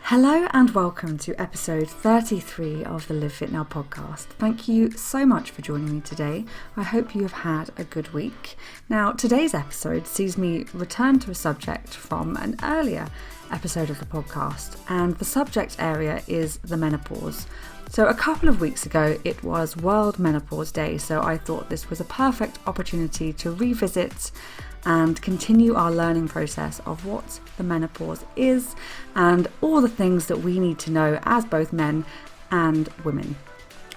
Hello and welcome to episode 33 of the LiveFitNow Podcast. Thank you so much for joining me today. I hope you have had a good week. Now, today's episode sees me return to a subject from an earlier episode of the podcast, and the subject area is the menopause. So a couple of weeks ago, it was World Menopause Day, so I thought this was a perfect opportunity to revisit and continue our learning process of what the menopause is and all the things that we need to know as both men and women.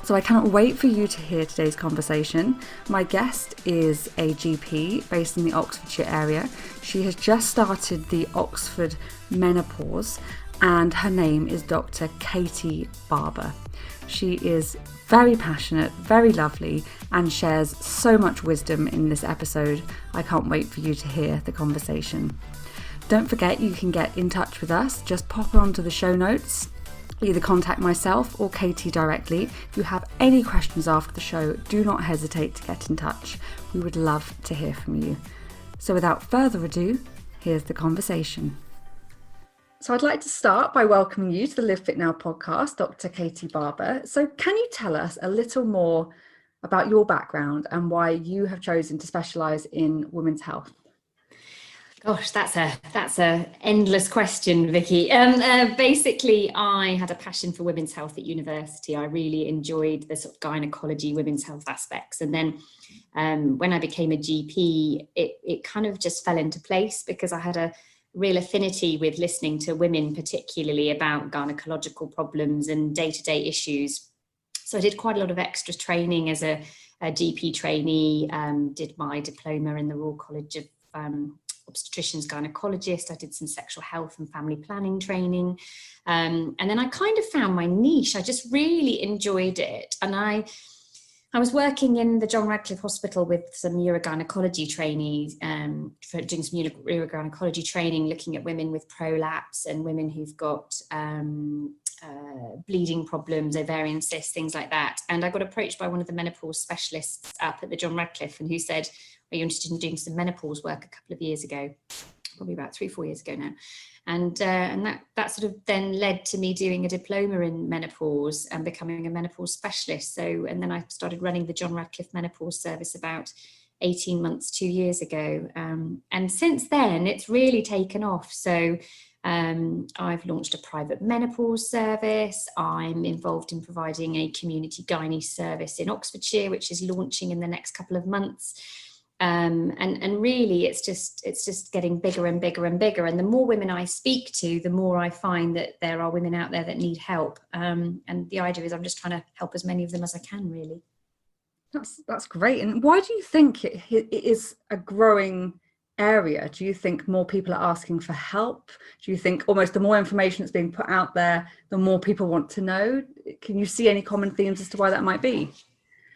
So I cannot wait for you to hear today's conversation. My guest is a GP based in the Oxfordshire area. She has just started the Oxford Menopause and her name is Dr Katie Barber. She is very passionate, very lovely, and shares so much wisdom in this episode. I can't wait for you to hear the conversation. Don't forget you can get in touch with us. Just pop onto the show notes. Either contact myself or Katie directly. If you have any questions after the show, do not hesitate to get in touch. We would love to hear from you. So without further ado, here's the conversation. So I'd like to start by welcoming you to the LiveFitNow podcast, Dr. Katie Barber. So can you tell us a little more about your background and why you have chosen to specialise in women's health? Gosh, that's a endless question, Vicki. Basically, I had a passion for women's health at university. I really enjoyed the sort of gynecology, women's health aspects. And then when I became a GP, it kind of just fell into place because I had a real affinity with listening to women, particularly about gynecological problems and day-to-day issues. So I did quite a lot of extra training as a GP trainee, did my diploma in the Royal College of Obstetricians Gynecologist. I did some sexual health and family planning training. And then I kind of found my niche. I just really enjoyed it. And I was working in the John Radcliffe Hospital with some urogynecology trainees, for doing some urogynecology training, looking at women with prolapse and women who've got bleeding problems, ovarian cysts, things like that. And I got approached by one of the menopause specialists up at the John Radcliffe, and who said, "Are you interested in doing some menopause work?" A couple of years ago, probably about 3-4 years ago now. And that sort of then led to me doing a diploma in menopause and becoming a menopause specialist. And then I started running the John Radcliffe Menopause Service about 18 months, 2 years ago. And since then, it's really taken off. So I've launched a private menopause service. I'm involved in providing a community gynae service in Oxfordshire, which is launching in the next couple of months. And really it's just getting bigger and bigger and bigger. And the more women I speak to, the more I find that there are women out there that need help. And the idea is I'm just trying to help as many of them as I can, really. That's great. And why do you think it is a growing area? Do you think more people are asking for help? Do you think almost the more information that's being put out there, the more people want to know? Can you see any common themes as to why that might be?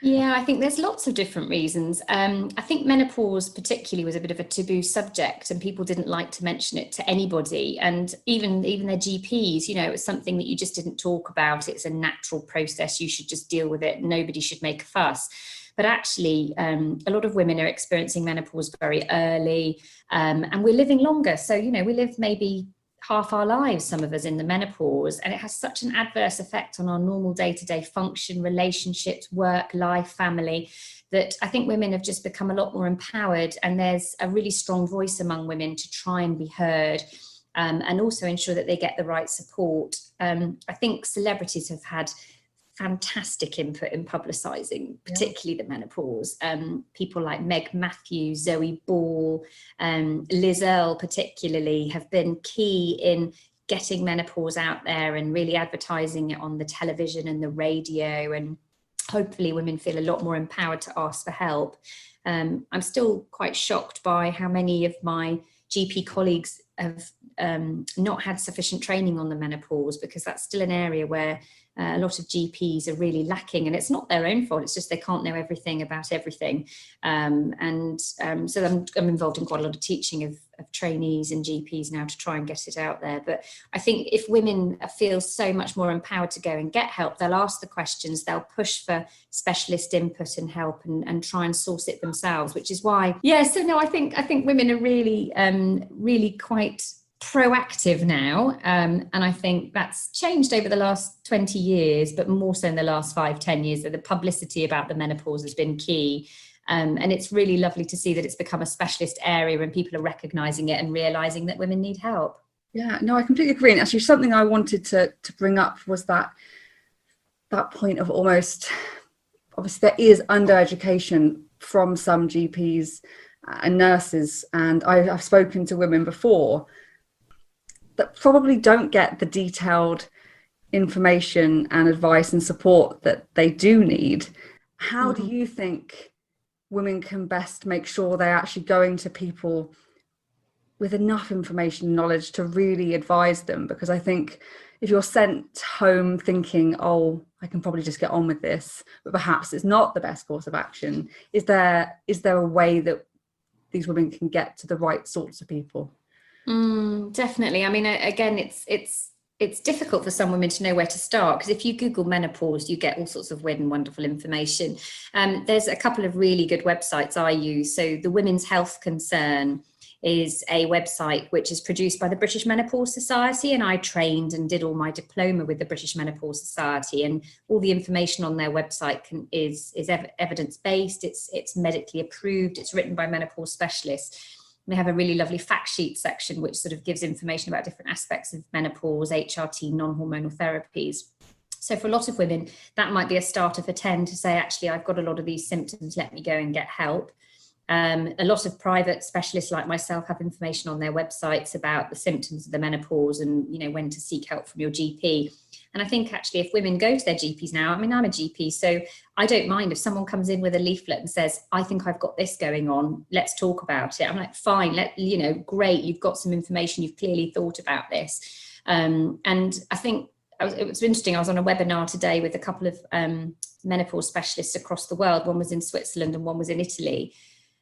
Yeah, I think there's lots of different reasons. I think menopause particularly was a bit of a taboo subject and people didn't like to mention it to anybody. And even their GPs, it was something that you just didn't talk about. It's a natural process. You should just deal with it. Nobody should make a fuss. But actually, a lot of women are experiencing menopause very early, and we're living longer. So, we live maybe half our lives, some of us, in the menopause, and it has such an adverse effect on our normal day-to-day function, relationships, work, life, family, that I think women have just become a lot more empowered, and there's a really strong voice among women to try and be heard, and also ensure that they get the right support. I think celebrities have had fantastic input in publicising, particularly the menopause. People like Meg Matthews, Zoe Ball, Liz Earle particularly have been key in getting menopause out there and really advertising it on the television and the radio, and hopefully women feel a lot more empowered to ask for help. I'm still quite shocked by how many of my GP colleagues have not had sufficient training on the menopause, because that's still an area where a lot of GPs are really lacking, and it's not their own fault. It's just they can't know everything about everything. So I'm involved in quite a lot of teaching of trainees and GPs now to try and get it out there. But I think if women feel so much more empowered to go and get help, they'll ask the questions, they'll push for specialist input and help, and try and source it themselves, which is why, I think women are really quite proactive now, and I think that's changed over the last 20 years, but more so in the last 5-10 years, that the publicity about the menopause has been key. And it's really lovely to see that it's become a specialist area and people are recognising it and realising that women need help. Yeah, no, I completely agree. And actually something I wanted to bring up was that point of almost, obviously there is undereducation from some GPs and nurses, and I've spoken to women before that probably don't get the detailed information and advice and support that they do need. How do you think women can best make sure they're actually going to people with enough information and knowledge to really advise them? Because I think if you're sent home thinking, oh, I can probably just get on with this, but perhaps it's not the best course of action, is there a way that these women can get to the right sorts of people? Definitely. I mean, again, it's difficult for some women to know where to start, because if you Google menopause, you get all sorts of weird and wonderful information. There's a couple of really good websites I use. So the Women's Health Concern is a website which is produced by the British Menopause Society, and I trained and did all my diploma with the British Menopause Society, and all the information on their website is evidence-based, it's medically approved, it's written by menopause specialists. They have a really lovely fact sheet section which sort of gives information about different aspects of menopause, HRT, non-hormonal therapies. So for a lot of women, that might be a starter for 10 to say, actually, I've got a lot of these symptoms, let me go and get help. A lot of private specialists like myself have information on their websites about the symptoms of the menopause and, you know, when to seek help from your GP. And I think actually if women go to their GPs now, I mean, I'm a GP, so I don't mind if someone comes in with a leaflet and says, I think I've got this going on, let's talk about it. I'm like, fine, great, you've got some information, you've clearly thought about this. And I think it was interesting, I was on a webinar today with a couple of menopause specialists across the world. One was in Switzerland and one was in Italy.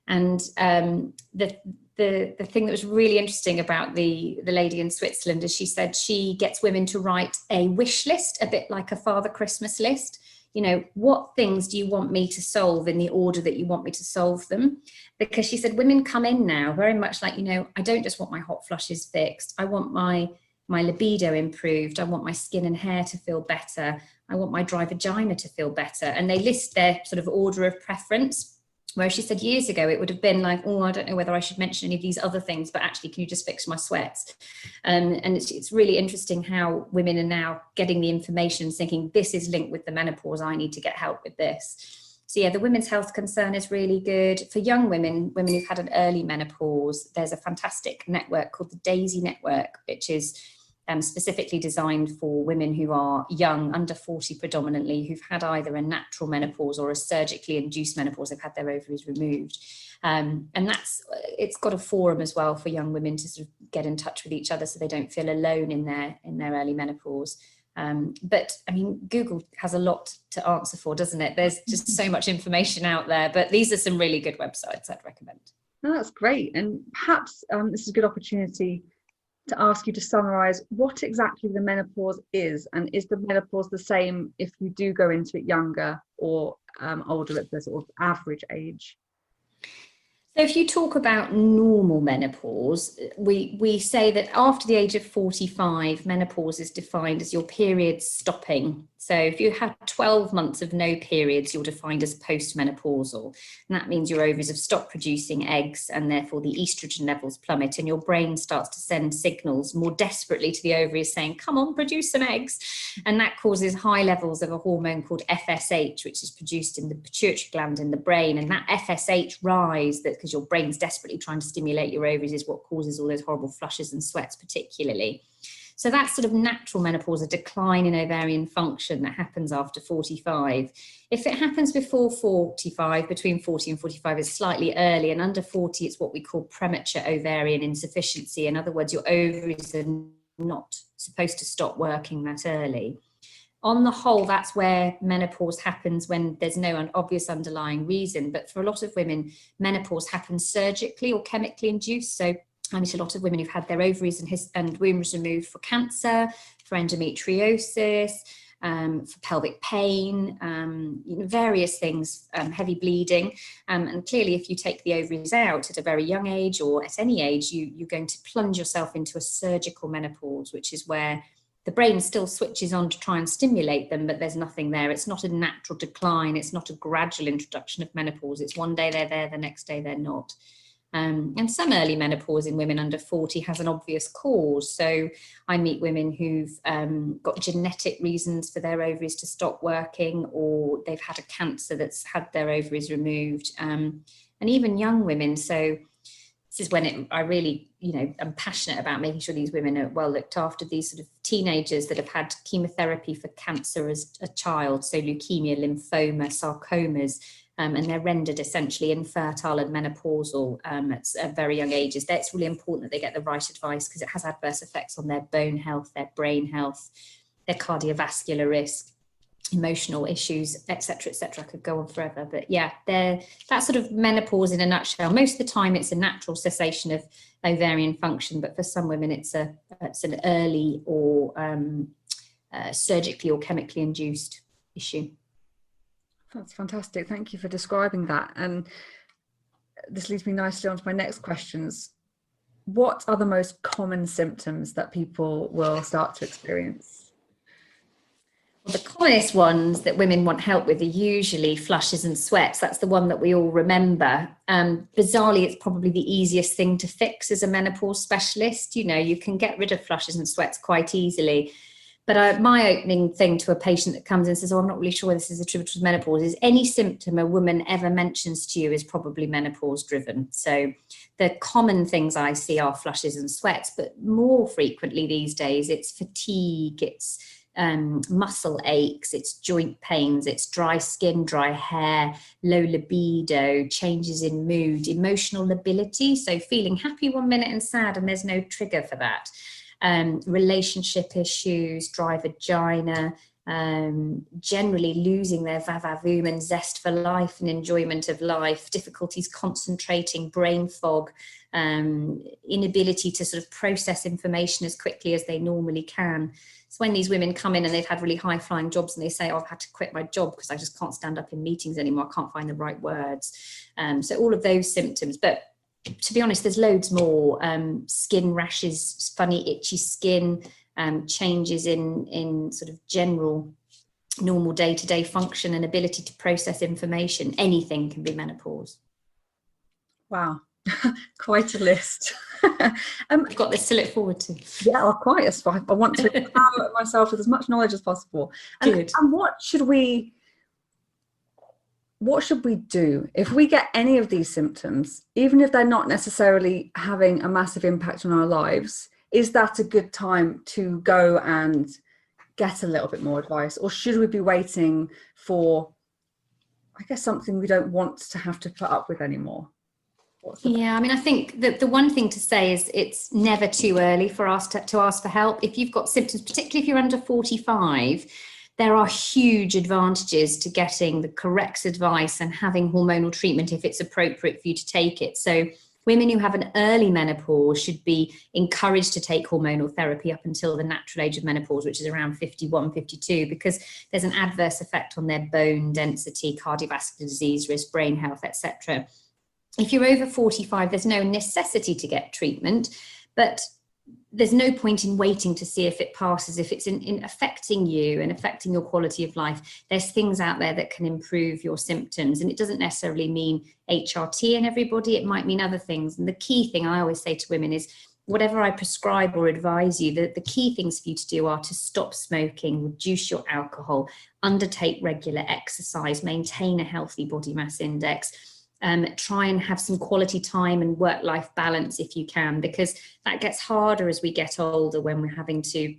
And the thing that was really interesting about the lady in Switzerland is she said she gets women to write a wish list, a bit like a Father Christmas list. You know, what things do you want me to solve in the order that you want me to solve them? Because she said women come in now very much like, you know, I don't just want my hot flushes fixed. I want my libido improved. I want my skin and hair to feel better. I want my dry vagina to feel better. And they list their sort of order of preference. Whereas she said years ago, it would have been like, oh, I don't know whether I should mention any of these other things, but actually, can you just fix my sweats? And it's really interesting how women are now getting the information, thinking this is linked with the menopause, I need to get help with this. So yeah, the Women's Health Concern is really good. For young women who've had an early menopause, there's a fantastic network called the Daisy Network, which is specifically designed for women who are young, under 40 predominantly, who've had either a natural menopause or a surgically induced menopause, they've had their ovaries removed. And it's got a forum as well for young women to sort of get in touch with each other so they don't feel alone in their early menopause. But I mean, Google has a lot to answer for, doesn't it? There's just so much information out there, but these are some really good websites I'd recommend. Oh, that's great. And perhaps this is a good opportunity to ask you to summarize what exactly the menopause is, and is the menopause the same if you do go into it younger or older at the sort of average age? So if you talk about normal menopause, we say that after the age of 45, menopause is defined as your periods stopping. So if you had 12 months of no periods, you're defined as postmenopausal. And that means your ovaries have stopped producing eggs and therefore the estrogen levels plummet and your brain starts to send signals more desperately to the ovaries saying, come on, produce some eggs. And that causes high levels of a hormone called FSH, which is produced in the pituitary gland in the brain. And that FSH rise, that because your brain's desperately trying to stimulate your ovaries, is what causes all those horrible flushes and sweats particularly. So that's sort of natural menopause, a decline in ovarian function that happens after 45. If it happens before 45, between 40 and 45 is slightly early, and under 40 it's what we call premature ovarian insufficiency. In other words, your ovaries are not supposed to stop working that early. On the whole, that's where menopause happens when there's no obvious underlying reason. But for a lot of women, menopause happens surgically or chemically induced. So I meet a lot of women who've had their ovaries and wombs removed for cancer, for endometriosis, for pelvic pain, various things, heavy bleeding. And clearly, if you take the ovaries out at a very young age or at any age, you're going to plunge yourself into a surgical menopause, which is where the brain still switches on to try and stimulate them, but there's nothing there. It's not a natural decline. It's not a gradual introduction of menopause. It's one day they're there, the next day they're not. And some early menopause in women under 40 has an obvious cause. So I meet women who've got genetic reasons for their ovaries to stop working, or they've had a cancer that's had their ovaries removed, and even young women. So this is when I really, I'm passionate about making sure these women are well looked after, these sort of teenagers that have had chemotherapy for cancer as a child, so leukemia, lymphoma, sarcomas, and they're rendered essentially infertile and menopausal at very young ages. That's really important that they get the right advice, because it has adverse effects on their bone health, their brain health, their cardiovascular risk, emotional issues, etc., etc. I could go on forever, but yeah, that sort of menopause in a nutshell. Most of the time it's a natural cessation of ovarian function, but for some women it's an early or surgically or chemically induced issue. That's fantastic. Thank you for describing that. And this leads me nicely on to my next questions. What are the most common symptoms that people will start to experience? Well, the commonest ones that women want help with are usually flushes and sweats. That's the one that we all remember. Bizarrely, it's probably the easiest thing to fix as a menopause specialist. You can get rid of flushes and sweats quite easily. But my opening thing to a patient that comes in and says, I'm not really sure this is attributable to menopause, is any symptom a woman ever mentions to you is probably menopause driven. So the common things I see are flushes and sweats, but more frequently these days, it's fatigue, it's muscle aches, it's joint pains, it's dry skin, dry hair, low libido, changes in mood, emotional lability. So feeling happy one minute and sad, and there's no trigger for that. Relationship issues, dry vagina, generally losing their va-va-voom and zest for life and enjoyment of life, difficulties concentrating, brain fog, inability to sort of process information as quickly as they normally can. So when these women come in and they've had really high-flying jobs and they say, I've had to quit my job because I just can't stand up in meetings anymore, I can't find the right words. So all of those symptoms. But to be honest, there's loads more. Skin rashes, funny itchy skin, changes in sort of general normal day-to-day function and ability to process information. Anything can be menopause. Wow, quite a list. I've got this to look forward to. Yeah, well, quite as far. I want to empower myself with as much knowledge as possible. And what should we do if we get any of these symptoms, even if they're not necessarily having a massive impact on our lives? Is that a good time to go and get a little bit more advice, or should we be waiting for, I guess, something we don't want to have to put up with anymore? Yeah, I mean, I think that the one thing to say is it's never too early for us to ask for help. If you've got symptoms, particularly if you're under 45, there are huge advantages to getting the correct advice and having hormonal treatment if it's appropriate for you to take it. So women who have an early menopause should be encouraged to take hormonal therapy up until the natural age of menopause, which is around 51, 52, because there's an adverse effect on their bone density, cardiovascular disease risk, brain health, etc. If you're over 45, there's no necessity to get treatment, but there's no point in waiting to see if it passes. If it's in affecting you and affecting your quality of life, there's things out there that can improve your symptoms. And it doesn't necessarily mean HRT in everybody. It might mean other things. And the key thing I always say to women is, whatever I prescribe or advise you, the key things for you to do are to stop smoking, reduce your alcohol, undertake regular exercise, maintain a healthy body mass index, try and have some quality time and work-life balance if you can, because that gets harder as we get older when we're having to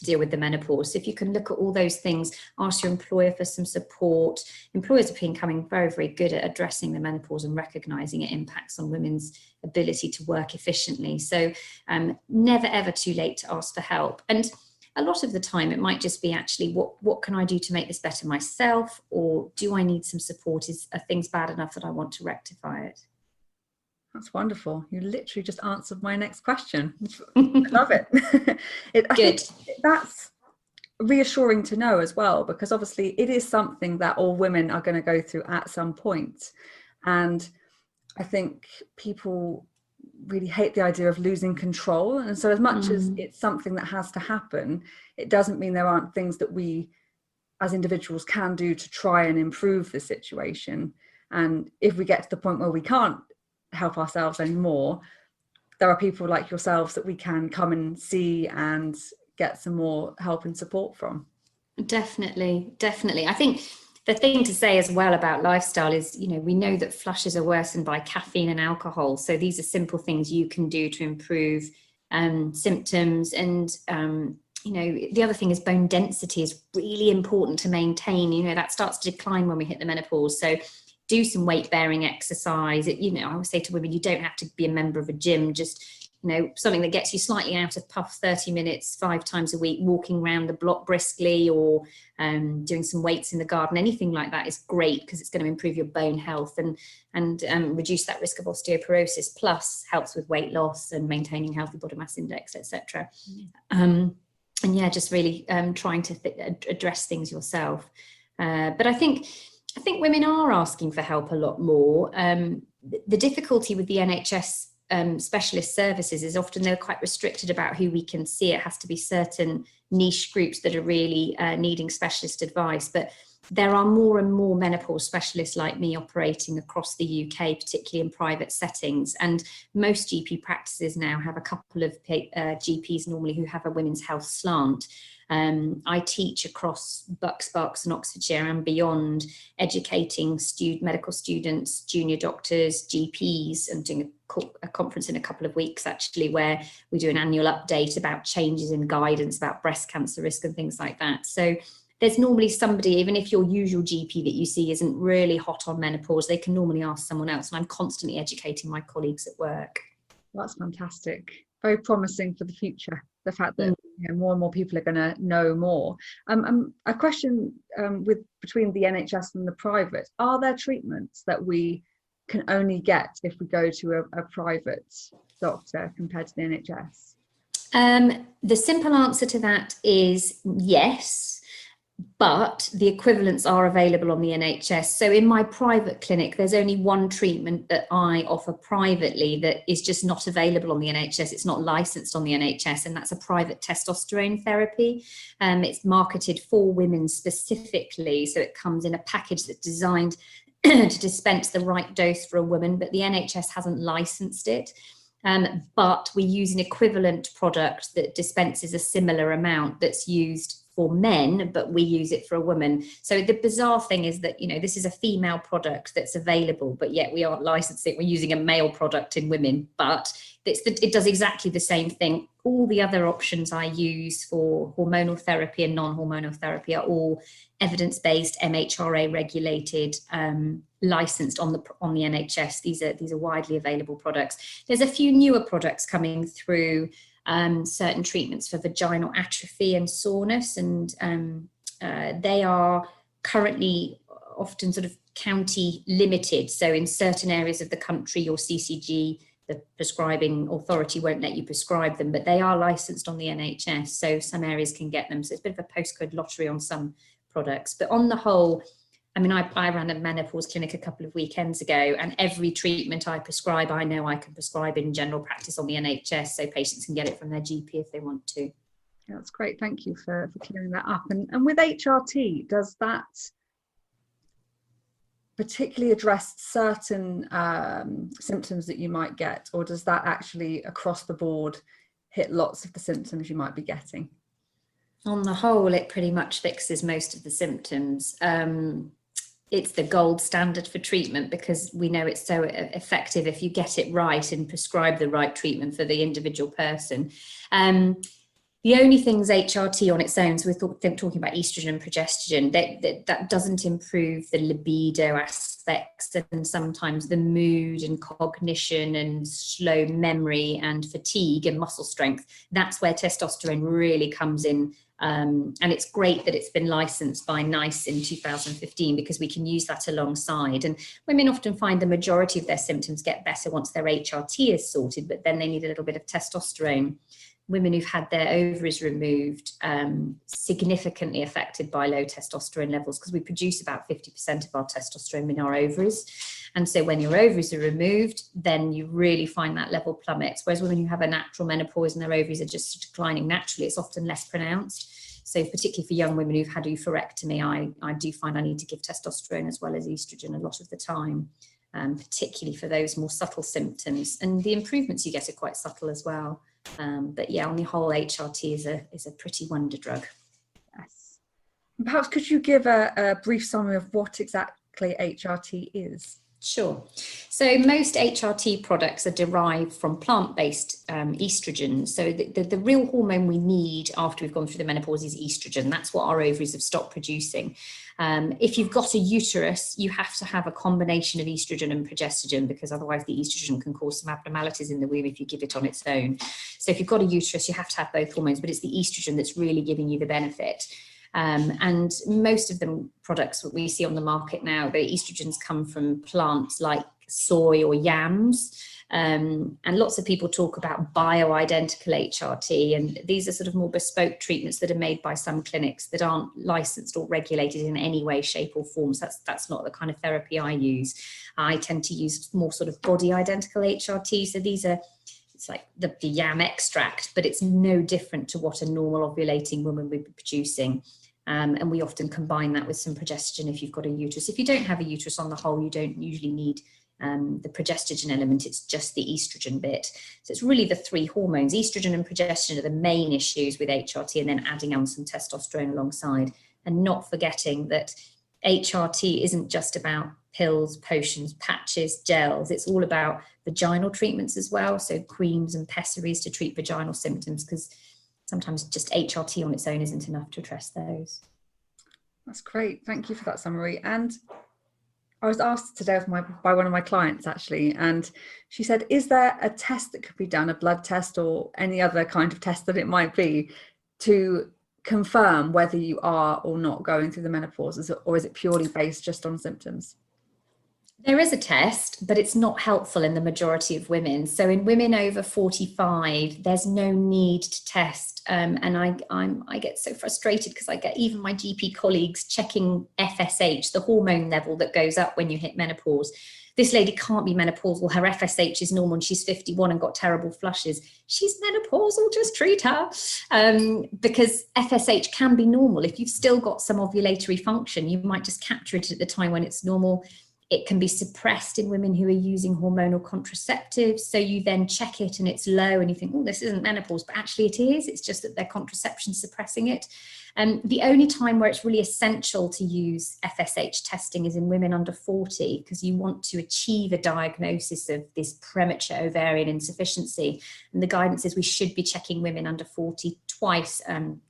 deal with the menopause. So if you can look at all those things, ask your employer for some support. Employers have been becoming very, very good at addressing the menopause and recognizing it impacts on women's ability to work efficiently. So never, ever too late to ask for help. And a lot of the time, it might just be actually, what can I do to make this better myself? Or do I need some support? Are things bad enough that I want to rectify it? That's wonderful. You literally just answered my next question. I love it. Good. That's reassuring to know as well, because obviously it is something that all women are going to go through at some point. And I think people really hate the idea of losing control. And so as much as it's something that has to happen, it doesn't mean there aren't things that we as individuals can do to try and improve the situation. And if we get to the point where we can't help ourselves anymore, there are people like yourselves that we can come and see and get some more help and support from. Definitely. I think the thing to say as well about lifestyle is, we know that flushes are worsened by caffeine and alcohol. So these are simple things you can do to improve symptoms. And, the other thing is bone density is really important to maintain. That starts to decline when we hit the menopause. So do some weight bearing exercise. I always say to women, you don't have to be a member of a gym, just something that gets you slightly out of puff, 30 minutes, 5 times a week, walking around the block briskly, or doing some weights in the garden. Anything like that is great because it's going to improve your bone health and reduce that risk of osteoporosis, plus helps with weight loss and maintaining healthy body mass index, etc. And yeah, just really trying to address things yourself. But I think women are asking for help a lot more. The difficulty with the NHS specialist services is often they're quite restricted about who we can see. It has to be certain niche groups that are really needing specialist advice. But there are more and more menopause specialists like me operating across the UK, particularly in private settings. And most GP practices now have a couple of GPs normally who have a women's health slant. I teach across Bucks, Berks and Oxfordshire and beyond, educating medical students, junior doctors, GPs, and doing a conference in a couple of weeks actually, where we do an annual update about changes in guidance about breast cancer risk and things like that. So there's normally somebody, even if your usual GP that you see isn't really hot on menopause, they can normally ask someone else. And I'm constantly educating my colleagues at work. That's fantastic. Very promising for the future. The fact that more and more people are going to know more. A question between the NHS and the private: are there treatments that we can only get if we go to a private doctor compared to the NHS? The simple answer to that is yes. But the equivalents are available on the NHS. So in my private clinic, there's only one treatment that I offer privately that is just not available on the NHS. It's not licensed on the NHS, and that's a private testosterone therapy. It's marketed for women specifically. So it comes in a package that's designed to dispense the right dose for a woman, but the NHS hasn't licensed it. But we use an equivalent product that dispenses a similar amount that's used for men, but we use it for a woman. So the bizarre thing is that, this is a female product that's available, but yet we aren't licensing it. We're using a male product in women, but it does exactly the same thing. All the other options I use for hormonal therapy and non-hormonal therapy are all evidence-based, MHRA regulated, licensed on the NHS. These are widely available products. There's a few newer products coming through, certain treatments for vaginal atrophy and soreness, and they are currently often sort of county limited. So in certain areas of the country, your CCG, the prescribing authority, won't let you prescribe them, but they are licensed on the NHS, so some areas can get them. So it's a bit of a postcode lottery on some products, but on the whole, I ran a menopause clinic a couple of weekends ago, and every treatment I prescribe, I know I can prescribe in general practice on the NHS, so patients can get it from their GP if they want to. Yeah, that's great. Thank you for clearing that up. And with HRT, does that particularly address certain symptoms that you might get, or does that actually across the board hit lots of the symptoms you might be getting? On the whole, it pretty much fixes most of the symptoms. It's the gold standard for treatment because we know it's so effective if you get it right and prescribe the right treatment for the individual person. The only things HRT on its own, so we're talking about estrogen and progesterone, that doesn't improve the libido aspects and sometimes the mood and cognition and slow memory and fatigue and muscle strength. That's where testosterone really comes in. And it's great that it's been licensed by NICE in 2015 because we can use that alongside. And women often find the majority of their symptoms get better once their HRT is sorted, but then they need a little bit of testosterone. women who've had their ovaries removed, significantly affected by low testosterone levels, because we produce about 50% of our testosterone in our ovaries. And so when your ovaries are removed, then you really find that level plummets. Whereas women who have a natural menopause and their ovaries are just declining naturally, it's often less pronounced. So particularly for young women who've had oophorectomy, I do find I need to give testosterone as well as estrogen a lot of the time, particularly for those more subtle symptoms. And the improvements you get are quite subtle as well. But yeah, on the whole, HRT is a pretty wonder drug. Yes. Perhaps could you give a brief summary of what exactly HRT is? Sure. So most HRT products are derived from plant-based estrogen. So the real hormone we need after we've gone through the menopause is estrogen. That's what our ovaries have stopped producing. If you've got a uterus, you have to have a combination of estrogen and progesterone, because otherwise the estrogen can cause some abnormalities in the womb if you give it on its own. So if you've got a uterus, you have to have both hormones, but it's the estrogen that's really giving you the benefit. And most of the products that we see on the market now, the estrogens come from plants like soy or yams. And lots of people talk about bioidentical Hrt, and these are sort of more bespoke treatments that are made by some clinics that aren't licensed or regulated in any way, shape or form. So that's not the kind of therapy I use. I tend to use more sort of body identical Hrt. So these are, it's like the yam extract, but it's no different to what a normal ovulating woman would be producing. And we often combine that with some progesterone if you've got a uterus. If you don't have a uterus, on the whole, you don't usually need the progesterone element. It's just the estrogen bit. So it's really the three hormones. Estrogen and progesterone are the main issues with HRT, and then adding on some testosterone alongside, and not forgetting that HRT isn't just about pills, potions, patches, gels. It's all about vaginal treatments as well. So creams and pessaries to treat vaginal symptoms, because sometimes just HRT on its own isn't enough to address those. That's great. Thank you for that summary. And I was asked today by one of my clients actually, and she said, is there a test that could be done, a blood test or any other kind of test that it might be, to confirm whether you are or not going through the menopause, or is it purely based just on symptoms? There is a test, but it's not helpful in the majority of women. So in women over 45, there's no need to test. And I get so frustrated because I get even my GP colleagues checking FSH, the hormone level that goes up when you hit menopause. This lady can't be menopausal. Her FSH is normal and she's 51 and got terrible flushes. She's menopausal, just treat her. Because FSH can be normal. If you've still got some ovulatory function, you might just capture it at the time when it's normal. It can be suppressed in women who are using hormonal contraceptives. So you then check it and it's low and you think, oh, this isn't menopause, but actually it is. It's just that their contraception's suppressing it. The only time where it's really essential to use FSH testing is in women under 40, because you want to achieve a diagnosis of this premature ovarian insufficiency. And the guidance is we should be checking women under 40 twice,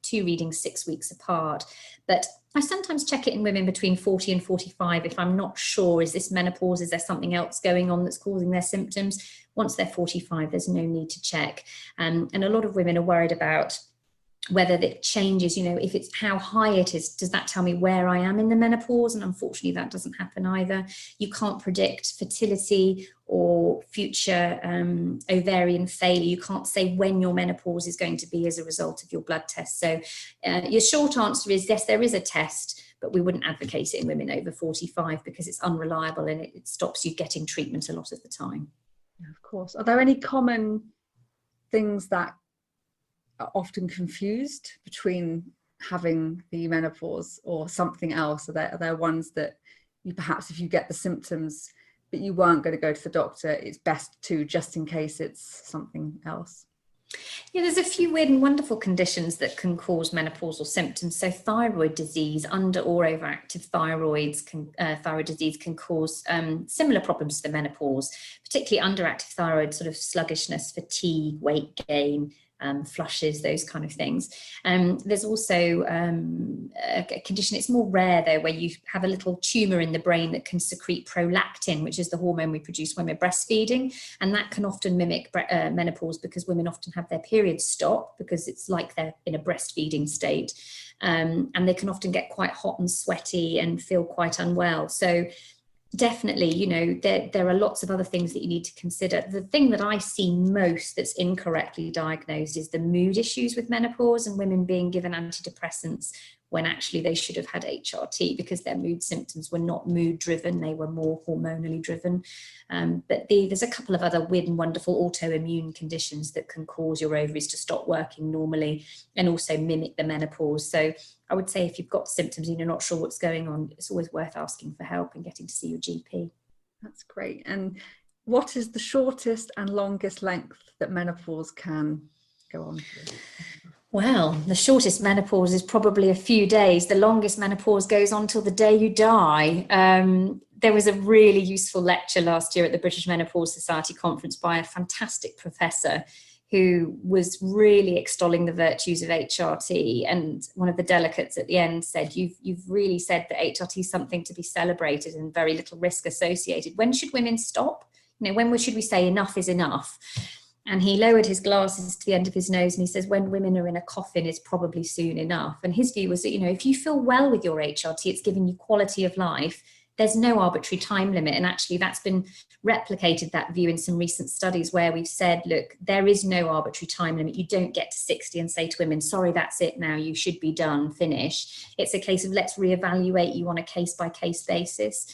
2 readings 6 weeks apart. But I sometimes check it in women between 40 and 45 if I'm not sure, is this menopause, is there something else going on that's causing their symptoms? Once they're 45, there's no need to check. And a lot of women are worried about whether it changes, you know, if it's how high it is, does that tell me where I am in the menopause? And unfortunately, that doesn't happen either. You can't predict fertility or future ovarian failure. You can't say when your menopause is going to be as a result of your blood test. So your short answer is yes, there is a test, but we wouldn't advocate it in women over 45 because it's unreliable and it stops you getting treatment a lot of the time. Yeah, of course. Are there any common things that are often confused between having the menopause or something else? Are there ones that you perhaps, if you get the symptoms but you weren't going to go to the doctor, it's best to, just in case it's something else? Yeah, there's a few weird and wonderful conditions that can cause menopausal symptoms. So thyroid disease, under or overactive thyroid disease can cause similar problems to the menopause, particularly underactive thyroid, sort of sluggishness, fatigue, weight gain, flushes, those kind of things. There's also a condition, it's more rare though, where you have a little tumour in the brain that can secrete prolactin, which is the hormone we produce when we're breastfeeding. And that can often mimic menopause, because women often have their periods stop because it's like they're in a breastfeeding state. And they can often get quite hot and sweaty and feel quite unwell. So Definitely, you know, there are lots of other things that you need to consider. The thing that I see most that's incorrectly diagnosed is the mood issues with menopause and women being given antidepressants when actually they should have had HRT because their mood symptoms were not mood driven, they were more hormonally driven. But there's a couple of other weird and wonderful autoimmune conditions that can cause your ovaries to stop working normally and also mimic the menopause. So I would say if you've got symptoms and you're not sure what's going on, it's always worth asking for help and getting to see your GP. That's great. And what is the shortest and longest length that menopause can go on for? Well, the shortest menopause is probably a few days. The longest menopause goes on till the day you die. There was a really useful lecture last year at the British Menopause Society conference by a fantastic professor who was really extolling the virtues of HRT. And one of the delegates at the end said, you've really said that HRT is something to be celebrated and very little risk associated. When should women stop? You know, when should we say enough is enough? And he lowered his glasses to the end of his nose and he says, when women are in a coffin, it's probably soon enough. And his view was that, you know, if you feel well with your HRT, it's giving you quality of life. There's no arbitrary time limit. And actually that's been replicated, that view, in some recent studies where we've said, look, there is no arbitrary time limit. You don't get to 60 and say to women, sorry, that's it now, you should be done, finish. It's a case of let's reevaluate you on a case-by-case basis.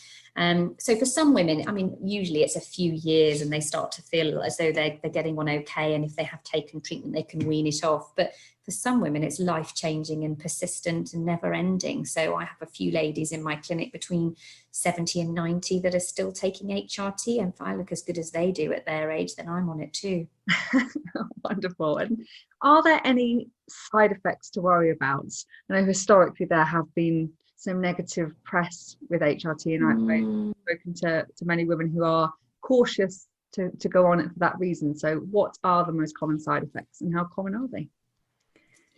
So for some women, I mean, usually it's a few years and they start to feel as though they're getting on okay. And if they have taken treatment, they can wean it off. But for some women, it's life-changing and persistent and never-ending. So I have a few ladies in my clinic between 70 and 90 that are still taking HRT. And if I look as good as they do at their age, then I'm on it too. Wonderful. And are there any side effects to worry about? I know historically there have been some negative press with HRT, and I've spoken to many women who are cautious to go on it for that reason. So what are the most common side effects and how common are they?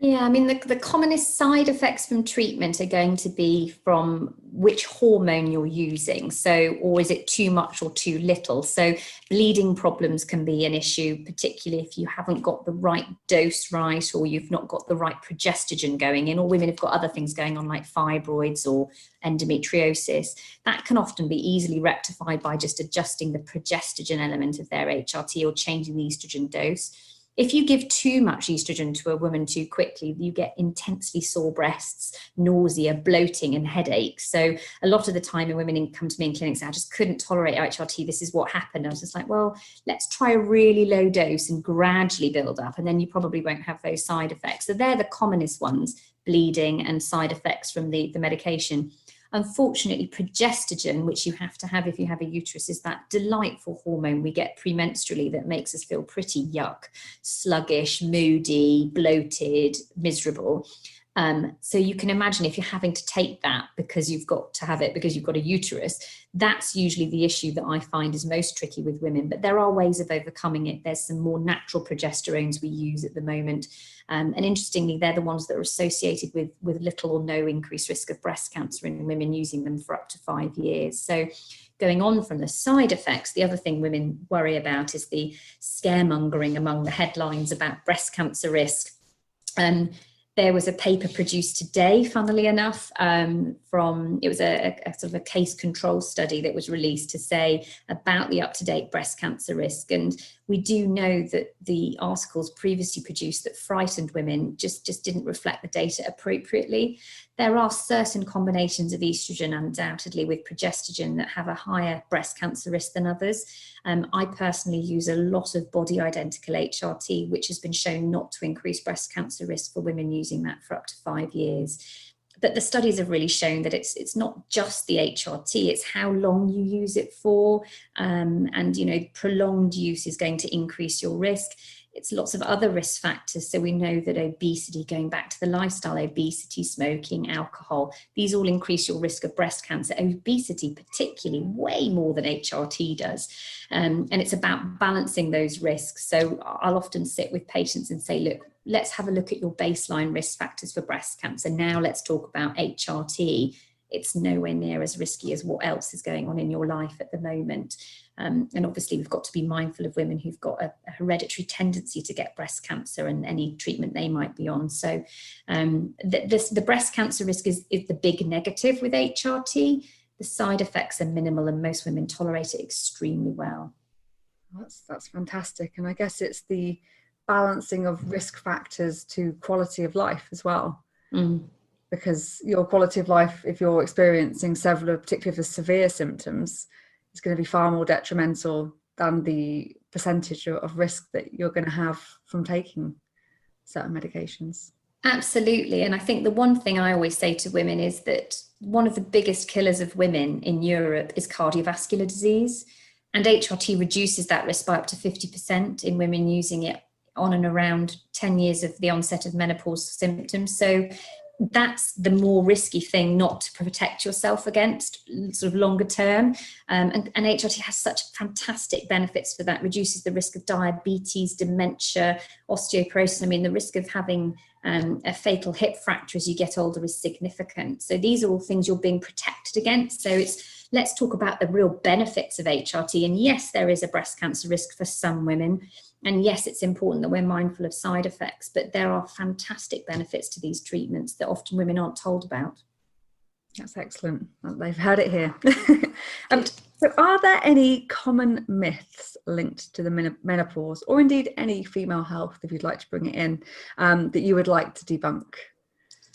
Yeah, I mean, the commonest side effects from treatment are going to be from which hormone you're using. So, or is it too much or too little? So bleeding problems can be an issue, particularly if you haven't got the right dose right, or you've not got the right progestogen going in, or women have got other things going on like fibroids or endometriosis. That can often be easily rectified by just adjusting the progestogen element of their HRT or changing the estrogen dose. If you give too much estrogen to a woman too quickly, you get intensely sore breasts, nausea, bloating, and headaches. So a lot of the time when women come to me in clinics, I just couldn't tolerate HRT. This is what happened. I was just like, well, let's try a really low dose and gradually build up, and then you probably won't have those side effects. So they're the commonest ones, bleeding and side effects from the medication. Unfortunately, progestogen, which you have to have if you have a uterus, is that delightful hormone we get premenstrually that makes us feel pretty yuck, sluggish, moody, bloated, miserable. So you can imagine if you're having to take that because you've got to have it because you've got a uterus, that's usually the issue that I find is most tricky with women. But there are ways of overcoming it. There's some more natural progesterones we use at the moment. And interestingly, they're the ones that are associated with little or no increased risk of breast cancer in women using them for up to 5 years. So going on from the side effects, the other thing women worry about is the scaremongering among the headlines about breast cancer risk. There was a paper produced today, funnily enough, it was a sort of a case control study that was released to say about the up-to-date breast cancer risk. And we do know that the articles previously produced that frightened women just didn't reflect the data appropriately. There are certain combinations of estrogen, undoubtedly, with progestogen that have a higher breast cancer risk than others. I personally use a lot of body-identical HRT, which has been shown not to increase breast cancer risk for women using that for up to 5 years. But the studies have really shown that it's not just the HRT, it's how long you use it for. And, you know, prolonged use is going to increase your risk. It's lots of other risk factors. So we know that obesity, going back to the lifestyle, obesity, smoking, alcohol, these all increase your risk of breast cancer. Obesity particularly, way more than HRT does. And it's about balancing those risks. So I'll often sit with patients and say, look, let's have a look at your baseline risk factors for breast cancer. Now let's talk about HRT. It's nowhere near as risky as what else is going on in your life at the moment. And obviously we've got to be mindful of women who've got a hereditary tendency to get breast cancer and any treatment they might be on. So the breast cancer risk is the big negative with HRT. the side effects are minimal and most women tolerate it extremely well. That's fantastic. And I guess it's the balancing of risk factors to quality of life as well. Because your quality of life, if you're experiencing several, particularly of the severe symptoms, is going to be far more detrimental than the percentage of risk that you're going to have from taking certain medications. Absolutely. And I think the one thing I always say to women is that one of the biggest killers of women in Europe is cardiovascular disease. And HRT reduces that risk by up to 50% in women using it on and around 10 years of the onset of menopause symptoms. So that's the more risky thing not to protect yourself against sort of longer term. And HRT has such fantastic benefits for that, reduces the risk of diabetes, dementia, osteoporosis. I mean, the risk of having a fatal hip fracture as you get older is significant. So these are all things you're being protected against. So let's talk about the real benefits of HRT. And yes, there is a breast cancer risk for some women. And yes, it's important that we're mindful of side effects, but there are fantastic benefits to these treatments that often women aren't told about. That's excellent. They've heard it here. So are there any common myths linked to the menopause, or indeed any female health, if you'd like to bring it in, that you would like to debunk?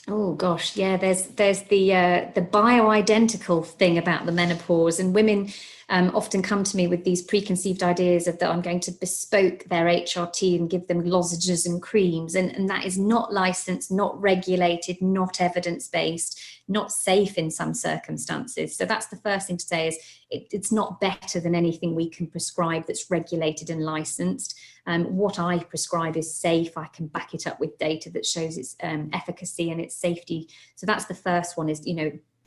Oh gosh, yeah, there's the bioidentical thing about the menopause, and women often come to me with these preconceived ideas of that I'm going to bespoke their HRT and give them lozenges and creams, and that is not licensed, not regulated, not evidence-based, not safe in some circumstances. So that's the first thing to say, is it's not better than anything we can prescribe that's regulated and licensed. What I prescribe is safe. I can back it up with data that shows its efficacy and its safety. So that's the first one, is,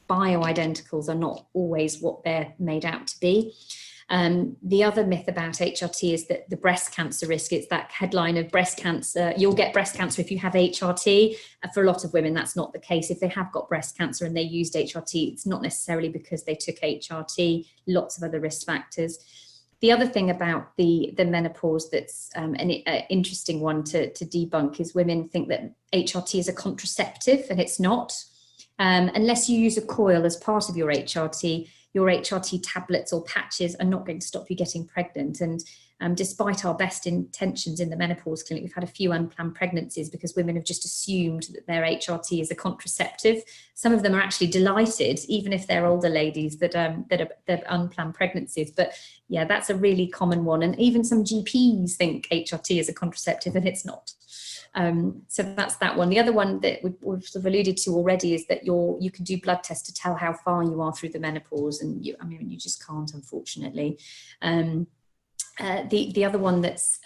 bioidenticals are not always what they're made out to be. The other myth about HRT is that the breast cancer risk, it's that headline of breast cancer, you'll get breast cancer if you have HRT. For a lot of women, that's not the case. If they have got breast cancer and they used HRT, it's not necessarily because they took HRT, lots of other risk factors. The other thing about the menopause that's an interesting one to debunk is women think that HRT is a contraceptive, and it's not. Unless you use a coil as part of your HRT tablets or patches are not going to stop you getting pregnant. And despite our best intentions in the menopause clinic, we've had a few unplanned pregnancies because women have just assumed that their HRT is a contraceptive. Some of them are actually delighted, even if they're older ladies, that are unplanned pregnancies. But yeah, that's a really common one. And even some GPs think HRT is a contraceptive, and it's not. So that's that one. The other one that we've sort of alluded to already is that you can do blood tests to tell how far you are through the menopause, and you just can't, unfortunately. The other one that's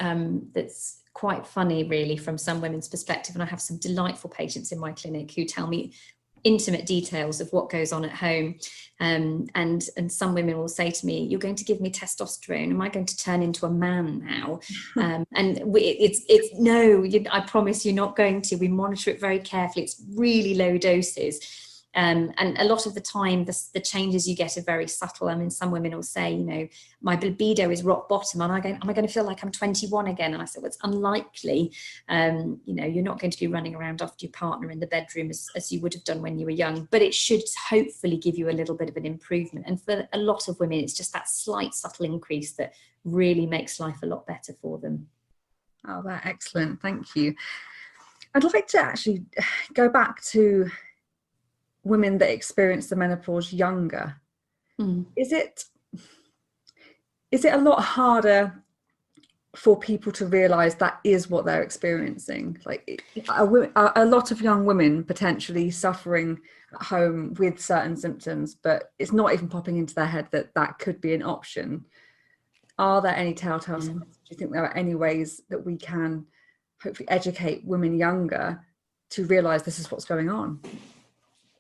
quite funny, really, from some women's perspective, and I have some delightful patients in my clinic who tell me intimate details of what goes on at home, and some women will say to me, "You're going to give me testosterone? Am I going to turn into a man now?" It's no, I promise you're not going to. We monitor it very carefully. It's really low doses. And a lot of the time, the changes you get are very subtle. I mean, some women will say, my libido is rock bottom, and am I going to feel like I'm 21 again? And I said, well, it's unlikely. You're not going to be running around after your partner in the bedroom as you would have done when you were young, but it should hopefully give you a little bit of an improvement. And for a lot of women, it's just that slight subtle increase that really makes life a lot better for them. Oh, that's excellent. Thank you. I'd like to actually go back to women that experience the menopause younger. Is it a lot harder for people to realize that is what they're experiencing? Like, are a lot of young women potentially suffering at home with certain symptoms, but it's not even popping into their head that could be an option? Are there any telltale signs? Do you think there are any ways that we can hopefully educate women younger to realize this is what's going on?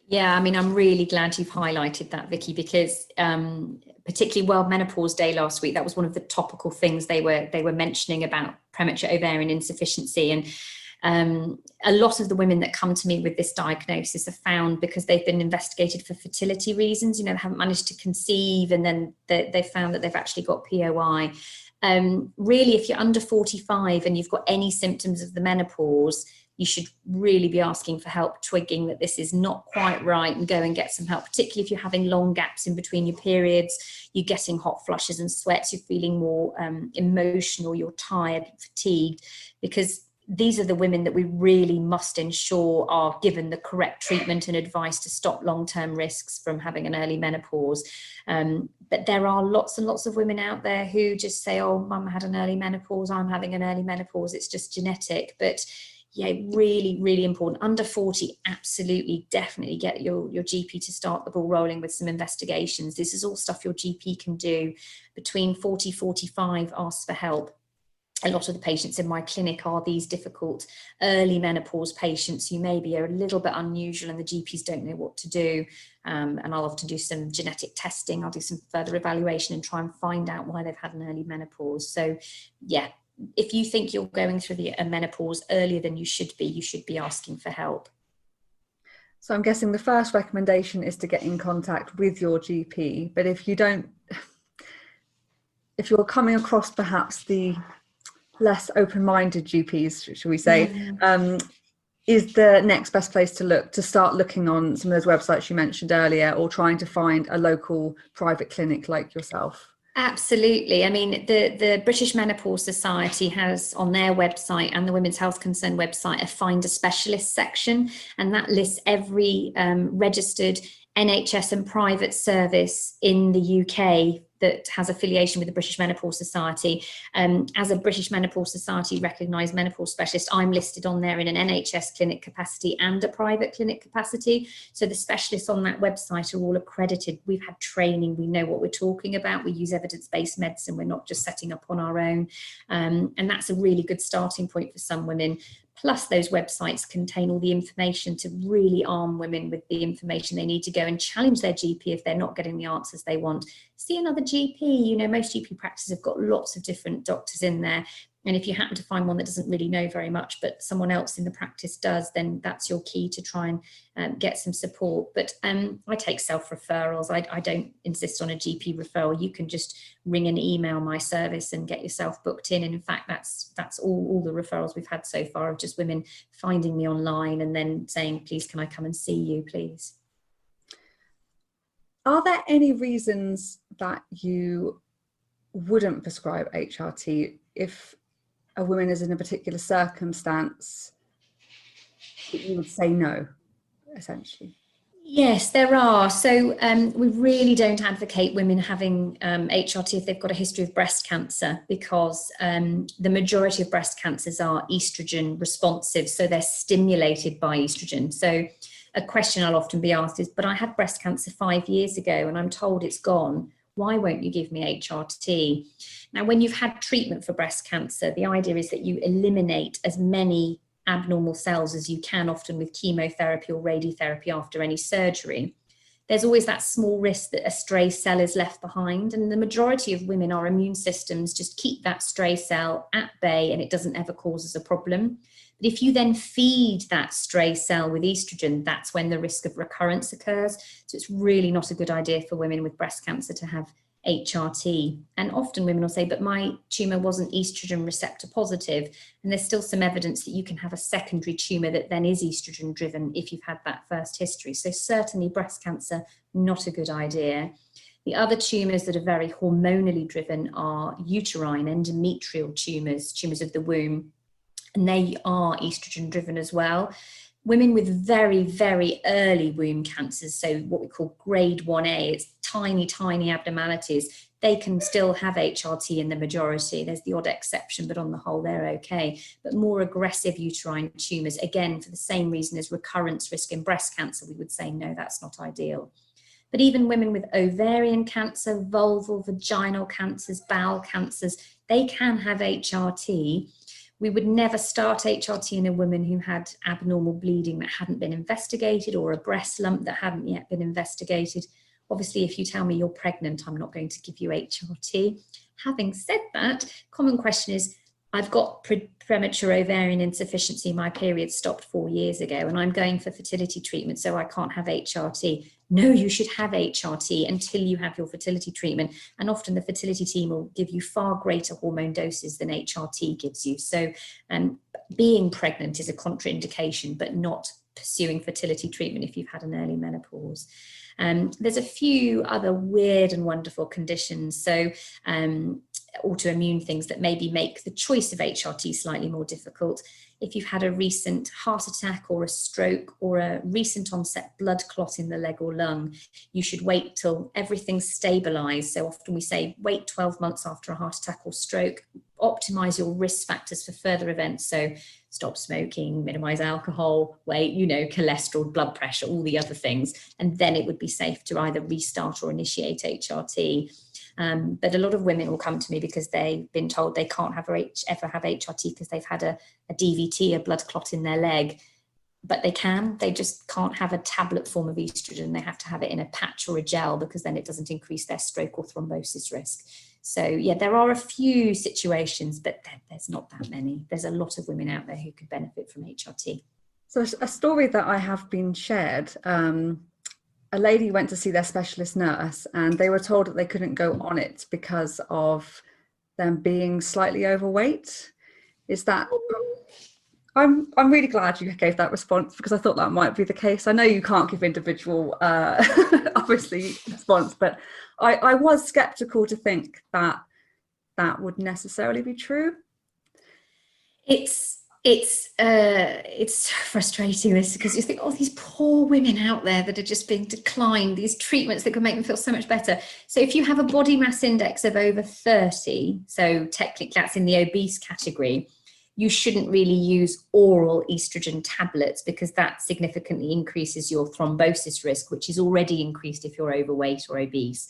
Yeah, I mean, I'm really glad you've highlighted that, Vicki, because particularly World Menopause Day last week, that was one of the topical things they were mentioning about premature ovarian insufficiency. And a lot of the women that come to me with this diagnosis are found because they've been investigated for fertility reasons. They haven't managed to conceive, and then they found that they've actually got POI. Really, if you're under 45 and you've got any symptoms of the menopause, you should really be asking for help, twigging that this is not quite right, and go and get some help, particularly if you're having long gaps in between your periods, you're getting hot flushes and sweats, you're feeling more emotional, you're tired, fatigued, because these are the women that we really must ensure are given the correct treatment and advice to stop long-term risks from having an early menopause. But there are lots and lots of women out there who just say, oh, mum had an early menopause, I'm having an early menopause, it's just genetic. But yeah, really, really important. Under 40, absolutely, definitely get your GP to start the ball rolling with some investigations. This is all stuff your GP can do. Between 40, 45, ask for help. A lot of the patients in my clinic are these difficult early menopause patients who maybe are a little bit unusual and the GPs don't know what to do. And I'll often do some genetic testing. I'll do some further evaluation and try and find out why they've had an early menopause. So yeah, if you think you're going through a menopause earlier than you should be asking for help. So I'm guessing the first recommendation is to get in contact with your GP, but if you're coming across perhaps the less open-minded GPs, shall we say, is the next best place to start looking on some of those websites you mentioned earlier, or trying to find a local private clinic like yourself? Absolutely. I mean, the British Menopause Society has on their website and the Women's Health Concern website a Find a Specialist section, and that lists every registered NHS and private service in the UK that has affiliation with the British Menopause Society. As a British Menopause Society recognised menopause specialist, I'm listed on there in an NHS clinic capacity and a private clinic capacity. So the specialists on that website are all accredited. We've had training, we know what we're talking about. We use evidence-based medicine, we're not just setting up on our own. And that's a really good starting point for some women. Plus, those websites contain all the information to really arm women with the information they need to go and challenge their GP if they're not getting the answers they want. See another GP. You know, most GP practices have got lots of different doctors in there. And if you happen to find one that doesn't really know very much, but someone else in the practice does, then that's your key to try and get some support. But I take self-referrals. I don't insist on a GP referral. You can just ring and email my service and get yourself booked in. And in fact, that's all the referrals we've had so far, of just women finding me online and then saying, please, can I come and see you, please? Are there any reasons that you wouldn't prescribe HRT if a woman is in a particular circumstance that you would say no, essentially? Yes, there are. So we really don't advocate women having HRT if they've got a history of breast cancer, because the majority of breast cancers are estrogen responsive, so they're stimulated by estrogen. So a question I'll often be asked is, but I had breast cancer 5 years ago and I'm told it's gone. Why won't you give me HRT? Now, when you've had treatment for breast cancer, the idea is that you eliminate as many abnormal cells as you can, often with chemotherapy or radiotherapy after any surgery. There's always that small risk that a stray cell is left behind, and the majority of women, our immune systems just keep that stray cell at bay and it doesn't ever cause us a problem. But if you then feed that stray cell with estrogen, that's when the risk of recurrence occurs. So it's really not a good idea for women with breast cancer to have HRT. And often women will say, but my tumour wasn't estrogen receptor positive. And there's still some evidence that you can have a secondary tumour that then is estrogen driven if you've had that first history. So certainly breast cancer, not a good idea. The other tumours that are very hormonally driven are uterine, endometrial tumours, tumours of the womb. And they are estrogen driven as well. Women with very, very early womb cancers, so what we call grade 1A, it's tiny, tiny abnormalities, they can still have HRT in the majority. There's the odd exception, but on the whole, they're okay. But more aggressive uterine tumours, again, for the same reason as recurrence risk in breast cancer, we would say, no, that's not ideal. But even women with ovarian cancer, vulval, vaginal cancers, bowel cancers, they can have HRT. We would never start HRT in a woman who had abnormal bleeding that hadn't been investigated, or a breast lump that hadn't yet been investigated. Obviously, if you tell me you're pregnant, I'm not going to give you HRT. Having said that, common question is, I've got premature ovarian insufficiency. My period stopped 4 years ago and I'm going for fertility treatment, so I can't have HRT. No, you should have HRT until you have your fertility treatment. And often the fertility team will give you far greater hormone doses than HRT gives you. So being pregnant is a contraindication, but not pursuing fertility treatment if you've had an early menopause. There's a few other weird and wonderful conditions. So autoimmune things that maybe make the choice of HRT slightly more difficult. If you've had a recent heart attack or a stroke or a recent onset blood clot in the leg or lung, you should wait till everything's stabilized. So often we say wait 12 months after a heart attack or stroke, optimize your risk factors for further events. So stop smoking, minimize alcohol, weight, cholesterol, blood pressure, all the other things. And then it would be safe to either restart or initiate HRT. But a lot of women will come to me because they've been told they can't ever have HRT because they've had a DVT, a blood clot in their leg. But they just can't have a tablet form of estrogen. They have to have it in a patch or a gel because then it doesn't increase their stroke or thrombosis risk. So yeah, there are a few situations, but there's not that many. There's a lot of women out there who could benefit from HRT. So a story that I have been shared, a lady went to see their specialist nurse and they were told that they couldn't go on it because of them being slightly overweight. Is that... I'm really glad you gave that response because I thought that might be the case. I know you can't give individual, obviously, response, but I was skeptical to think that would necessarily be true. It's so frustrating, this, because you think, oh, these poor women out there that are just being declined these treatments that could make them feel so much better. So if you have a body mass index of over 30, so technically that's in the obese category, you shouldn't really use oral estrogen tablets because that significantly increases your thrombosis risk, which is already increased if you're overweight or obese.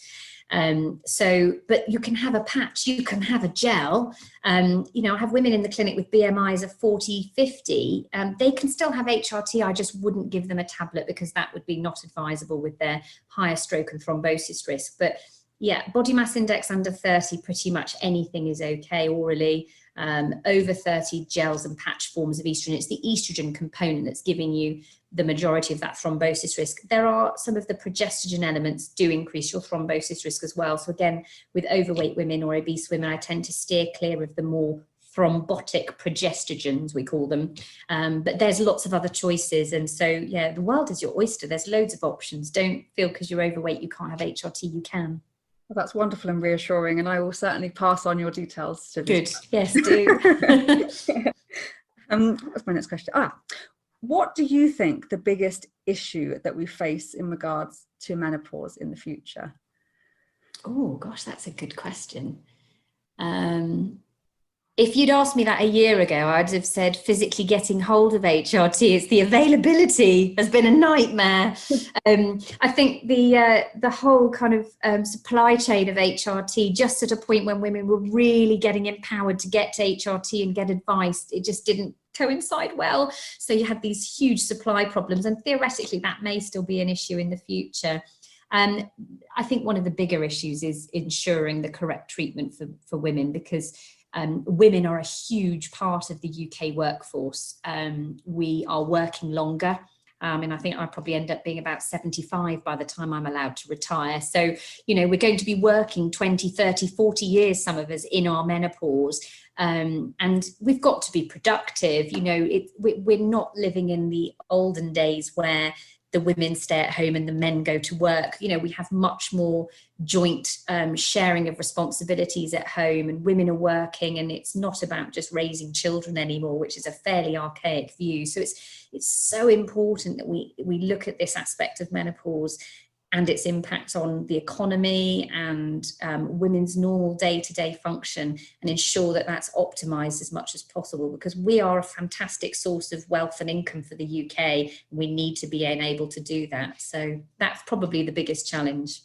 But you can have a patch, you can have a gel. I have women in the clinic with BMIs of 40, 50. They can still have HRT. I just wouldn't give them a tablet because that would be not advisable with their higher stroke and thrombosis risk. But yeah, body mass index under 30, pretty much anything is okay orally. Over 30, gels and patch forms of estrogen. It's the estrogen component that's giving you the majority of that thrombosis risk. There are some of the progestogen elements do increase your thrombosis risk as well. So again, with overweight women or obese women, I tend to steer clear of the more thrombotic progestogens, we call them. But there's lots of other choices. And so, yeah, the world is your oyster. There's loads of options. Don't feel because you're overweight you can't have HRT, you can. Well, that's wonderful and reassuring, and I will certainly pass on your details to Good. Yes, do. What's my next question? What do you think the biggest issue that we face in regards to menopause in the future? Oh, gosh, that's a good question. If you'd asked me that a year ago, I'd have said physically getting hold of HRT. It's the availability has been a nightmare. I think the whole kind of supply chain of HRT, just at a point when women were really getting empowered to get to HRT and get advice, it just didn't coincide well. So you had these huge supply problems, and theoretically that may still be an issue in the future. I think one of the bigger issues is ensuring the correct treatment for women, because women are a huge part of the UK workforce. We are working longer. And I think I probably end up being about 75 by the time I'm allowed to retire. So, we're going to be working 20, 30, 40 years, some of us, in our menopause. And we've got to be productive. We're not living in the olden days where the women stay at home and the men go to work. We have much more joint sharing of responsibilities at home, and women are working, and it's not about just raising children anymore, which is a fairly archaic view. So it's so important that we look at this aspect of menopause and its impact on the economy and women's normal day-to-day function, and ensure that that's optimized as much as possible, because we are a fantastic source of wealth and income for the UK, and we need to be able to do that. So that's probably the biggest challenge.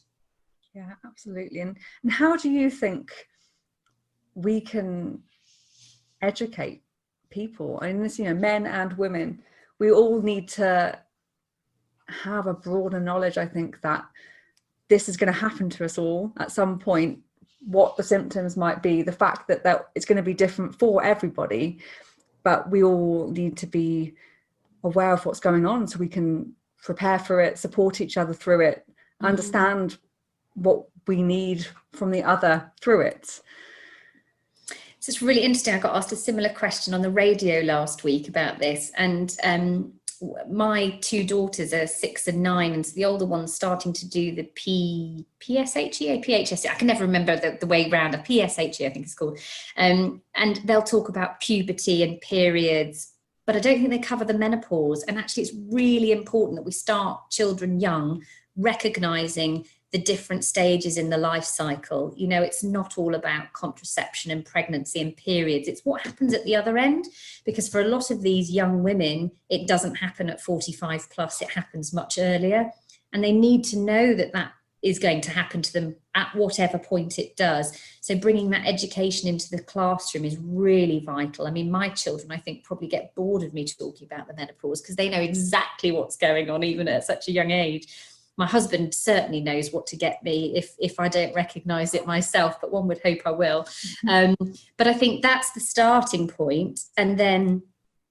Yeah, absolutely. And how do you think we can educate people? I mean, men and women, we all need to have a broader knowledge, I think, that this is going to happen to us all at some point, what the symptoms might be, the fact that it's going to be different for everybody, but we all need to be aware of what's going on so we can prepare for it, support each other through it, understand what we need from the other through it. So it's really interesting. I got asked a similar question on the radio last week about this, and my two daughters are 6 and 9, and so the older one's starting to do the PSHE. I can never remember the way round. A PSHE, I think it's called, and they'll talk about puberty and periods, but I don't think they cover the menopause. And actually, it's really important that we start children young, recognizing the different stages in the life cycle. You know, it's not all about contraception and pregnancy and periods. It's what happens at the other end, because for a lot of these young women, it doesn't happen at 45 plus, it happens much earlier. And they need to know that that is going to happen to them at whatever point it does. So bringing that education into the classroom is really vital. I mean, my children, I think, probably get bored of me talking about the menopause because they know exactly what's going on, even at such a young age. My husband certainly knows what to get me if I don't recognise it myself, but one would hope I will. But I think that's the starting point. And then,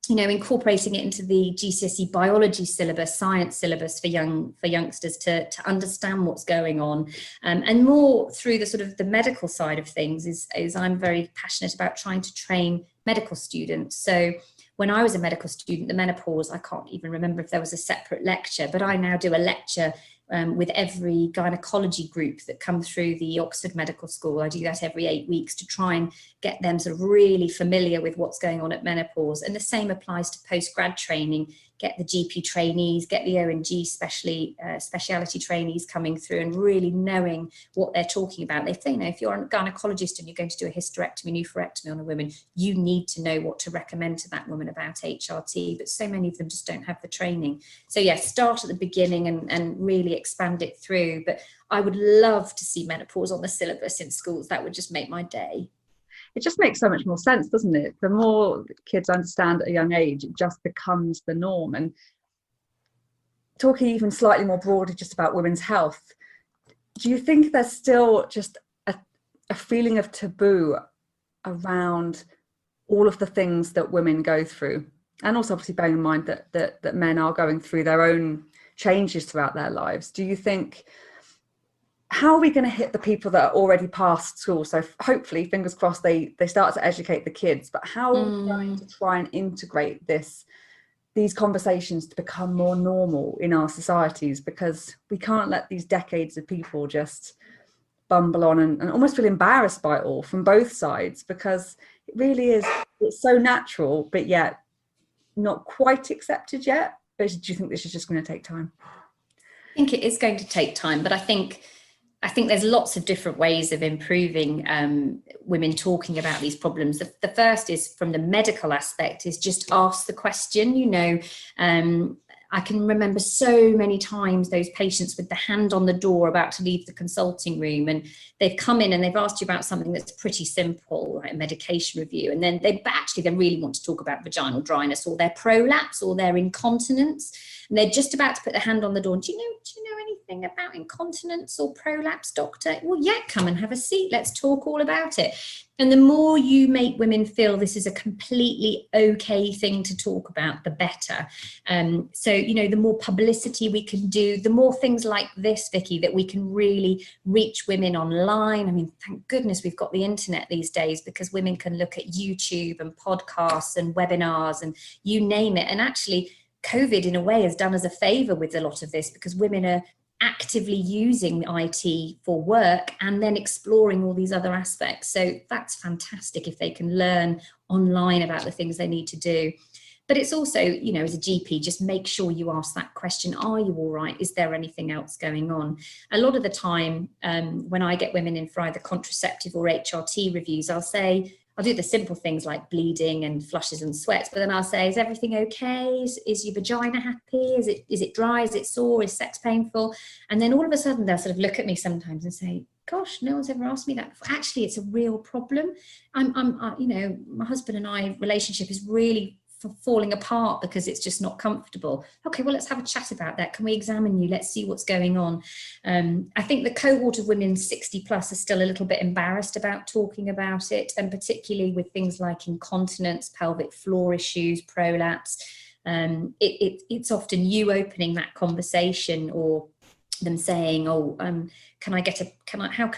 you know, incorporating it into the GCSE biology syllabus, science syllabus for youngsters to understand what's going on. And more through the sort of the medical side of things is I'm very passionate about trying to train medical students. So when I was a medical student, the menopause, I can't even remember if there was a separate lecture, but I now do a lecture with every gynecology group that come through the Oxford Medical School. I do that every 8 weeks to try and get them sort of really familiar with what's going on at menopause. And the same applies to postgrad training. Get the GP trainees, get the O&G speciality trainees coming through and really knowing what they're talking about. They say, you know, if you're a gynecologist and you're going to do a hysterectomy, oophorectomy on a woman, you need to know what to recommend to that woman about HRT, but so many of them just don't have the training. So yeah, start at the beginning and really expand it through. But I would love to see menopause on the syllabus in schools. That would just make my day. It just makes so much more sense, doesn't it? The more kids understand at a young age, it just becomes the norm. And talking even slightly more broadly just about women's health, do you think there's still just a feeling of taboo around all of the things that women go through? And also obviously bearing in mind that men are going through their own changes throughout their lives. Do you think, how are we going to hit the people that are already past school? So hopefully, fingers crossed, they start to educate the kids, but how are we going to try and integrate these conversations to become more normal in our societies? Because we can't let these decades of people just bumble on and almost feel embarrassed by it all from both sides, because it really is, it's so natural, but yet not quite accepted yet. But do you think this is just going to take time? I think it is going to take time, but I think there's lots of different ways of improving women talking about these problems. The first is from the medical aspect, is just ask the question. You know, I can remember so many times those patients with the hand on the door about to leave the consulting room, and they've come in and they've asked you about something that's pretty simple, like a medication review, and then they really want to talk about vaginal dryness or their prolapse or their incontinence. And they're just about to put their hand on the door. Do you know anything about incontinence or prolapse, doctor? Well, yeah, come and have a seat. Let's talk all about it. And the more you make women feel this is a completely okay thing to talk about, the better. So, you know, the more publicity we can do, the more things like this, Vicki, that we can really reach women online. I mean, thank goodness we've got the internet these days, because women can look at YouTube and podcasts and webinars and you name it. And actually, COVID, in a way, has done us a favor with a lot of this, because women are actively using IT for work and then exploring all these other aspects. So that's fantastic if they can learn online about the things they need to do. But it's also, you know, as a GP, just make sure you ask that question. Are you all right? Is there anything else going on? A lot of the time, when I get women in for either contraceptive or HRT reviews, I'll do the simple things like bleeding and flushes and sweats, but then I'll say, is everything okay? Is your vagina happy? Is it dry? Is it sore? Is sex painful? And then all of a sudden they'll sort of look at me sometimes and say, gosh, no one's ever asked me that before. Actually, it's a real problem. You know, my husband and I relationship is really falling apart because it's just not comfortable. Okay, well, let's have a chat about that. Can we examine you? Let's see what's going on. I think the cohort of women 60 plus are still a little bit embarrassed about talking about it, and particularly with things like incontinence, pelvic floor issues, prolapse. It's often you opening that conversation, or them saying, how can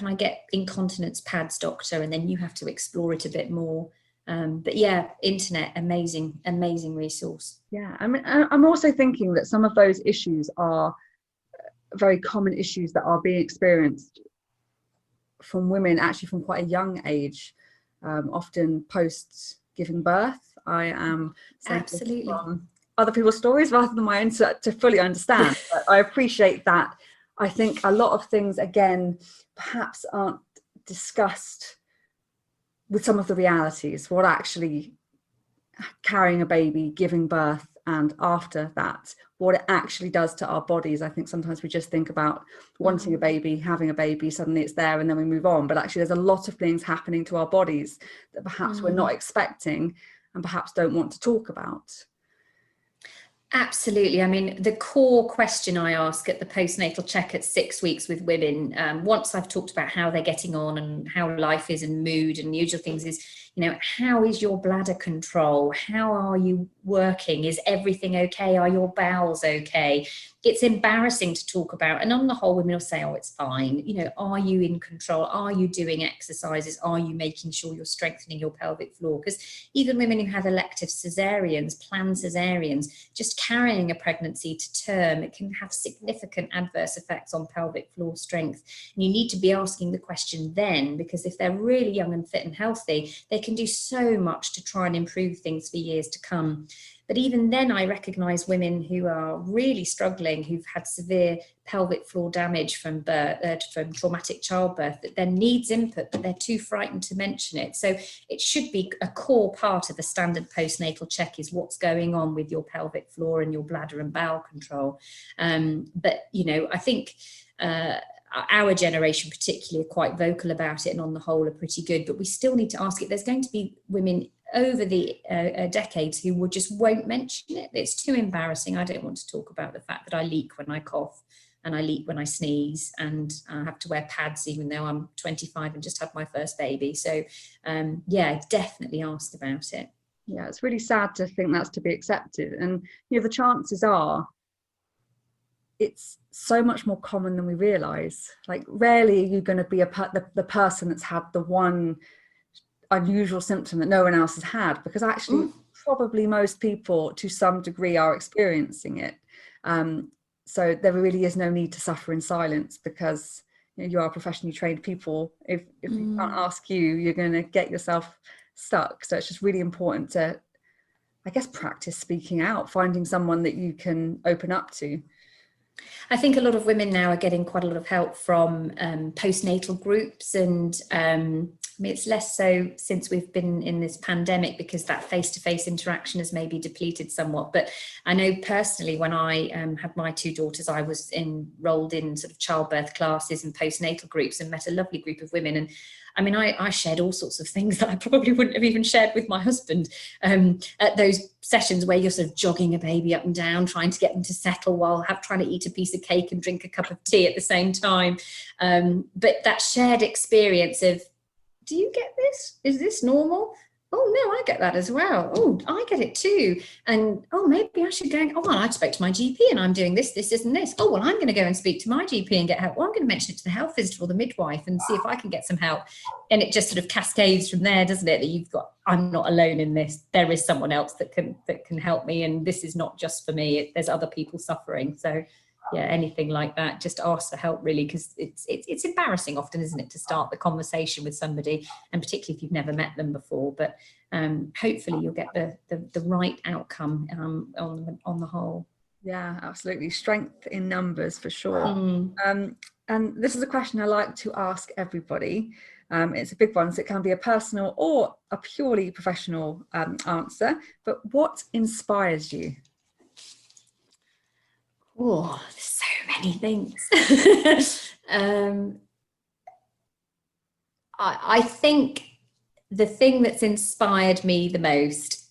I get incontinence pads, doctor? And then you have to explore it a bit more. But yeah, internet, amazing resource. Yeah, I mean, I'm also thinking that some of those issues are very common issues that are being experienced from women actually from quite a young age, often post giving birth. I am saying absolutely from other people's stories rather than my own to fully understand. But I appreciate that. I think a lot of things, again, perhaps aren't discussed with some of the realities, what actually carrying a baby, giving birth, and after that, what it actually does to our bodies. I think sometimes we just think about wanting a baby, having a baby, suddenly it's there and then we move on. But actually there's a lot of things happening to our bodies that perhaps we're not expecting and perhaps don't want to talk about. Absolutely. I mean, the core question I ask at the postnatal check at 6 weeks with women, once I've talked about how they're getting on and how life is and mood and usual things, is, how is your bladder control? How are you working? Is everything okay? Are your bowels okay? It's embarrassing to talk about. And on the whole, women will say, oh, it's fine. Are you in control? Are you doing exercises? Are you making sure you're strengthening your pelvic floor? Because even women who have elective cesareans, planned cesareans, just carrying a pregnancy to term, it can have significant adverse effects on pelvic floor strength. And you need to be asking the question then, because if they're really young and fit and healthy, they can do so much to try and improve things for years to come. But even then, I recognise women who are really struggling, who've had severe pelvic floor damage from birth, from traumatic childbirth, that then needs input, but they're too frightened to mention it. So it should be a core part of the standard postnatal check, is what's going on with your pelvic floor and your bladder and bowel control. But I think our generation particularly are quite vocal about it, and on the whole are pretty good, but we still need to ask it. There's going to be women over the decades who just won't mention it. It's too embarrassing. I don't want to talk about the fact that I leak when I cough and I leak when I sneeze, and I have to wear pads even though I'm 25 and just had my first baby. So definitely asked about it. Yeah, it's really sad to think that's to be accepted. And the chances are it's so much more common than we realize. Like, rarely are you going to be the person that's had the one unusual symptom that no one else has had, because actually probably most people to some degree are experiencing it. So there really is no need to suffer in silence, because you are professionally trained people. If you can't ask you're going to get yourself stuck. So it's just really important to, I guess, practice speaking out, finding someone that you can open up to. I think a lot of women now are getting quite a lot of help from postnatal groups, and it's less so since we've been in this pandemic, because that face-to-face interaction has maybe depleted somewhat. But I know personally, when I had my two daughters, I was enrolled in sort of childbirth classes and postnatal groups and met a lovely group of women. And I mean, I shared all sorts of things that I probably wouldn't have even shared with my husband at those sessions where you're sort of jogging a baby up and down, trying to get them to settle while trying to eat a piece of cake and drink a cup of tea at the same time. But that shared experience of, do you get this? Is this normal? Oh, no, I get that as well. Oh, I get it too. And, oh, maybe I should go. Oh, well, I spoke to my GP and I'm doing this, and this. Oh, well, I'm going to go and speak to my GP and get help. Well, I'm going to mention it to the health visitor or the midwife and see if I can get some help. And it just sort of cascades from there, doesn't it? That you've got, I'm not alone in this. There is someone else that can help me. And this is not just for me. There's other people suffering. So yeah, anything like that, just ask for help, really, because it's embarrassing often, isn't it, to start the conversation with somebody, and particularly if you've never met them before. But hopefully you'll get the right outcome on the whole. Yeah, absolutely. Strength in numbers, for sure. And this is a question I like to ask everybody. It's a big one, so it can be a personal or a purely professional answer. But what inspires you? Oh, there's so many things. I think the thing that's inspired me the most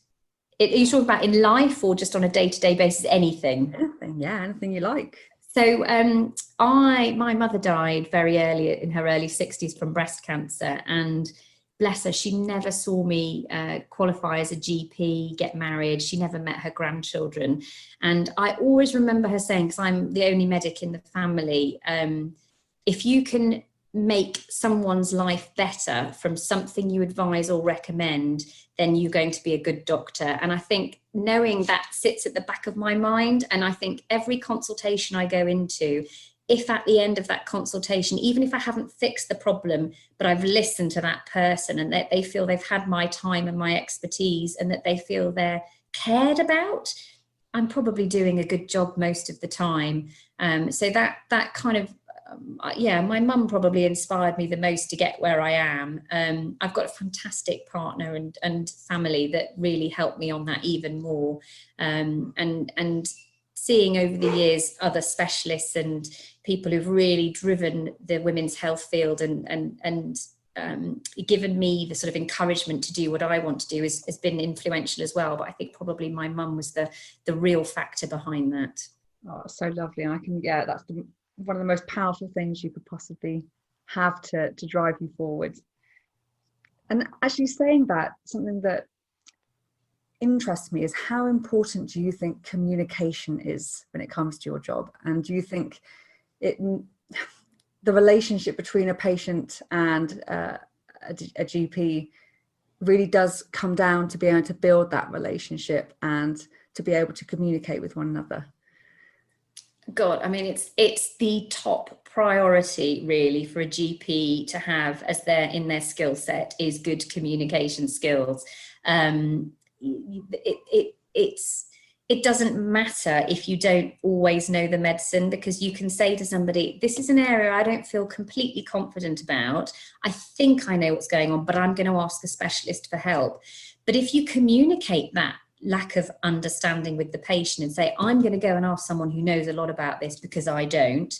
Are you talking about in life or just on a day-to-day basis? Anything? Anything, yeah, anything you like. So my mother died very early, in her early 60s, from breast cancer, and bless her, she never saw me qualify as a GP, get married. She never met her grandchildren. And I always remember her saying, because I'm the only medic in the family, if you can make someone's life better from something you advise or recommend, then you're going to be a good doctor. And I think knowing that sits at the back of my mind. And I think every consultation I go into, if at the end of that consultation, even if I haven't fixed the problem, but I've listened to that person and that they feel they've had my time and my expertise and that they feel they're cared about, I'm probably doing a good job most of the time. So that kind of, my mum probably inspired me the most to get where I am. I've got a fantastic partner and family that really helped me on that even more. And seeing over the years other specialists and people who've really driven the women's health field and given me the sort of encouragement to do what I want to do has been influential as well. But I think probably my mum was the real factor behind that. Oh, so lovely. And that's one of the most powerful things you could possibly have to drive you forward. And actually saying that, something that interests me is how important do you think communication is when it comes to your job? And do you think the relationship between a patient and a GP really does come down to be able to build that relationship and to be able to communicate with one another? God, I mean, it's the top priority really for a GP to have as in their skill set is good communication skills. It doesn't matter if you don't always know the medicine, because you can say to somebody, this is an area I don't feel completely confident about. I think I know what's going on, but I'm going to ask a specialist for help. But if you communicate that lack of understanding with the patient and say, I'm going to go and ask someone who knows a lot about this because I don't,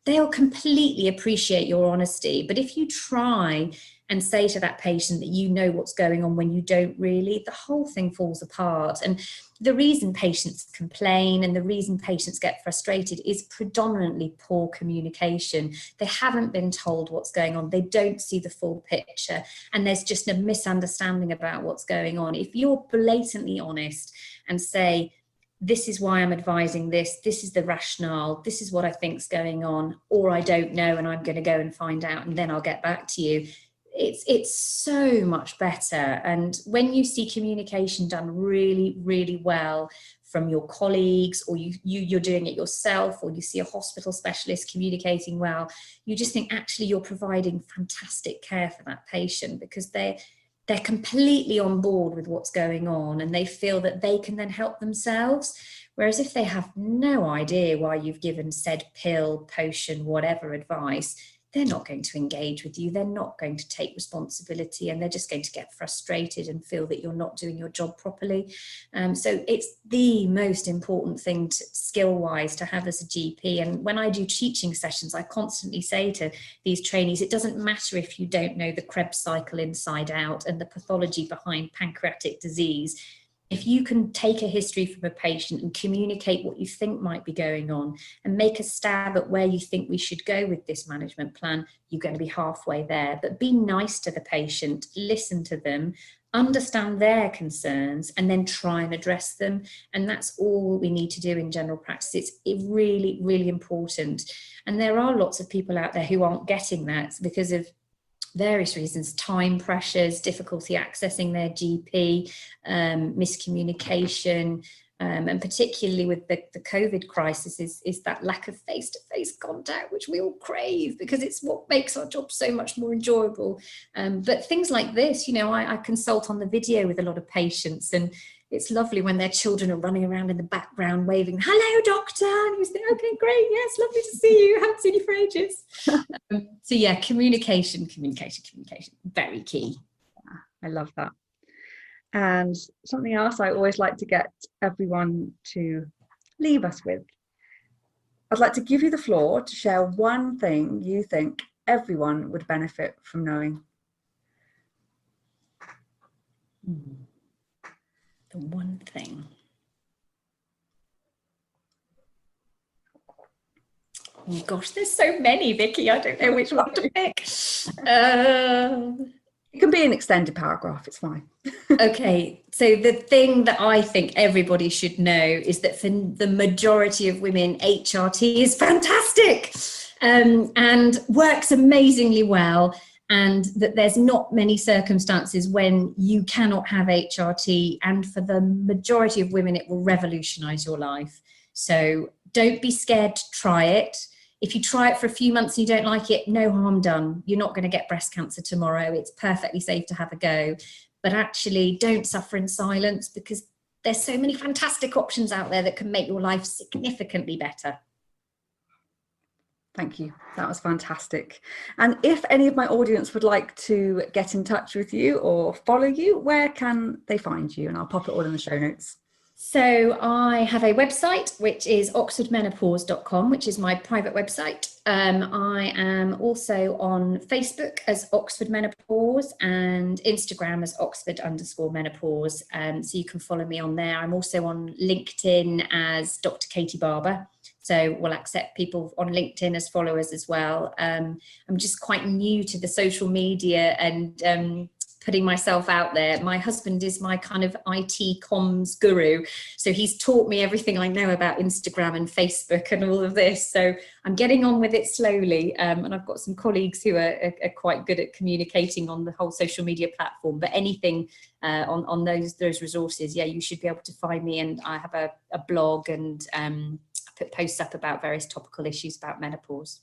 they'll completely appreciate your honesty. But if you try and say to that patient that you know what's going on when you don't really, the whole thing falls apart. And the reason patients complain and the reason patients get frustrated is predominantly poor communication. They haven't been told what's going on. They don't see the full picture. And there's just a misunderstanding about what's going on. If you're blatantly honest and say, this is why I'm advising this is the rationale, this is what I think's going on, or I don't know and I'm going to go and find out and then I'll get back to you. It's so much better. And when you see communication done really, really well from your colleagues, or you're doing it yourself, or you see a hospital specialist communicating well, you just think actually you're providing fantastic care for that patient, because they're completely on board with what's going on and they feel that they can then help themselves. Whereas if they have no idea why you've given said pill, potion, whatever advice, they're not going to engage with you. They're not going to take responsibility, and they're just going to get frustrated and feel that you're not doing your job properly. So it's the most important thing skill-wise to have as a GP. And when I do teaching sessions, I constantly say to these trainees, it doesn't matter if you don't know the Krebs cycle inside out and the pathology behind pancreatic disease. If you can take a history from a patient and communicate what you think might be going on and make a stab at where you think we should go with this management plan, you're going to be halfway there. But be nice to the patient, listen to them, understand their concerns, and then try and address them. And that's all we need to do in general practice. It's really, really important. And there are lots of people out there who aren't getting that because of various reasons, time pressures, difficulty accessing their GP, miscommunication, and particularly with the COVID crisis is that lack of face-to-face contact, which we all crave because it's what makes our job so much more enjoyable. But things like this, I consult on the video with a lot of patients, and it's lovely when their children are running around in the background waving, hello, doctor. And you think, okay, great. Yes, lovely to see you. Haven't seen you for ages. So yeah, communication, very key. I love that. And something else I always like to get everyone to leave us with. I'd like to give you the floor to share one thing you think everyone would benefit from knowing. The one thing. Oh gosh, there's so many, Vicki. I don't know which one to pick. It can be an extended paragraph, it's fine. Okay, so the thing that I think everybody should know is that for the majority of women, HRT is fantastic and works amazingly well, and that there's not many circumstances when you cannot have HRT, and for the majority of women, it will revolutionize your life. So don't be scared to try it. If you try it for a few months and you don't like it, no harm done. You're not going to get breast cancer tomorrow. It's perfectly safe to have a go. But actually, don't suffer in silence, because there's so many fantastic options out there that can make your life significantly better. Thank you. That was fantastic. And if any of my audience would like to get in touch with you or follow you, where can they find you? And I'll pop it all in the show notes. So I have a website, which is oxfordmenopause.com, which is my private website. I am also on Facebook as Oxford Menopause and Instagram as Oxford_menopause. So you can follow me on there. I'm also on LinkedIn as Dr Katie Barber. So we'll accept people on LinkedIn as followers as well. I'm just quite new to the social media and putting myself out there. My husband is my kind of IT comms guru. So he's taught me everything I know about Instagram and Facebook and all of this. So I'm getting on with it slowly. And I've got some colleagues who are quite good at communicating on the whole social media platform. But anything on those resources, yeah, you should be able to find me. And I have a blog and put posts up about various topical issues about menopause.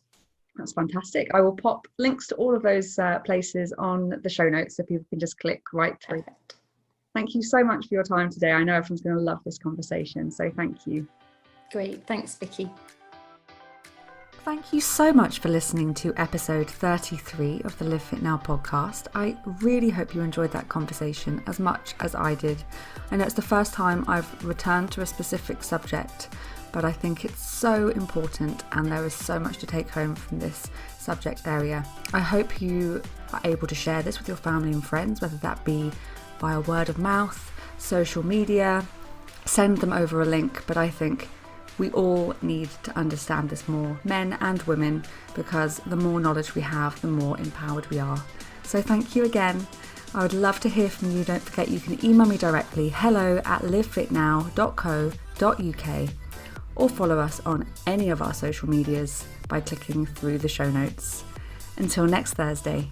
That's fantastic. I will pop links to all of those places on the show notes so people can just click right through. Perfect. Thank you so much for your time today. I know everyone's going to love this conversation, so thank you. Great. Thanks, Vicki. Thank you so much for listening to episode 33 of the LiveFitNow podcast. I really hope you enjoyed that conversation as much as I did. I know it's the first time I've returned to a specific subject, but I think it's so important and there is so much to take home from this subject area. I hope you are able to share this with your family and friends, whether that be via word of mouth, social media, send them over a link. But I think we all need to understand this more, men and women, because the more knowledge we have, the more empowered we are. So thank you again. I would love to hear from you. Don't forget you can email me directly, hello@livefitnow.co.uk, or follow us on any of our social medias by clicking through the show notes. Until next Thursday.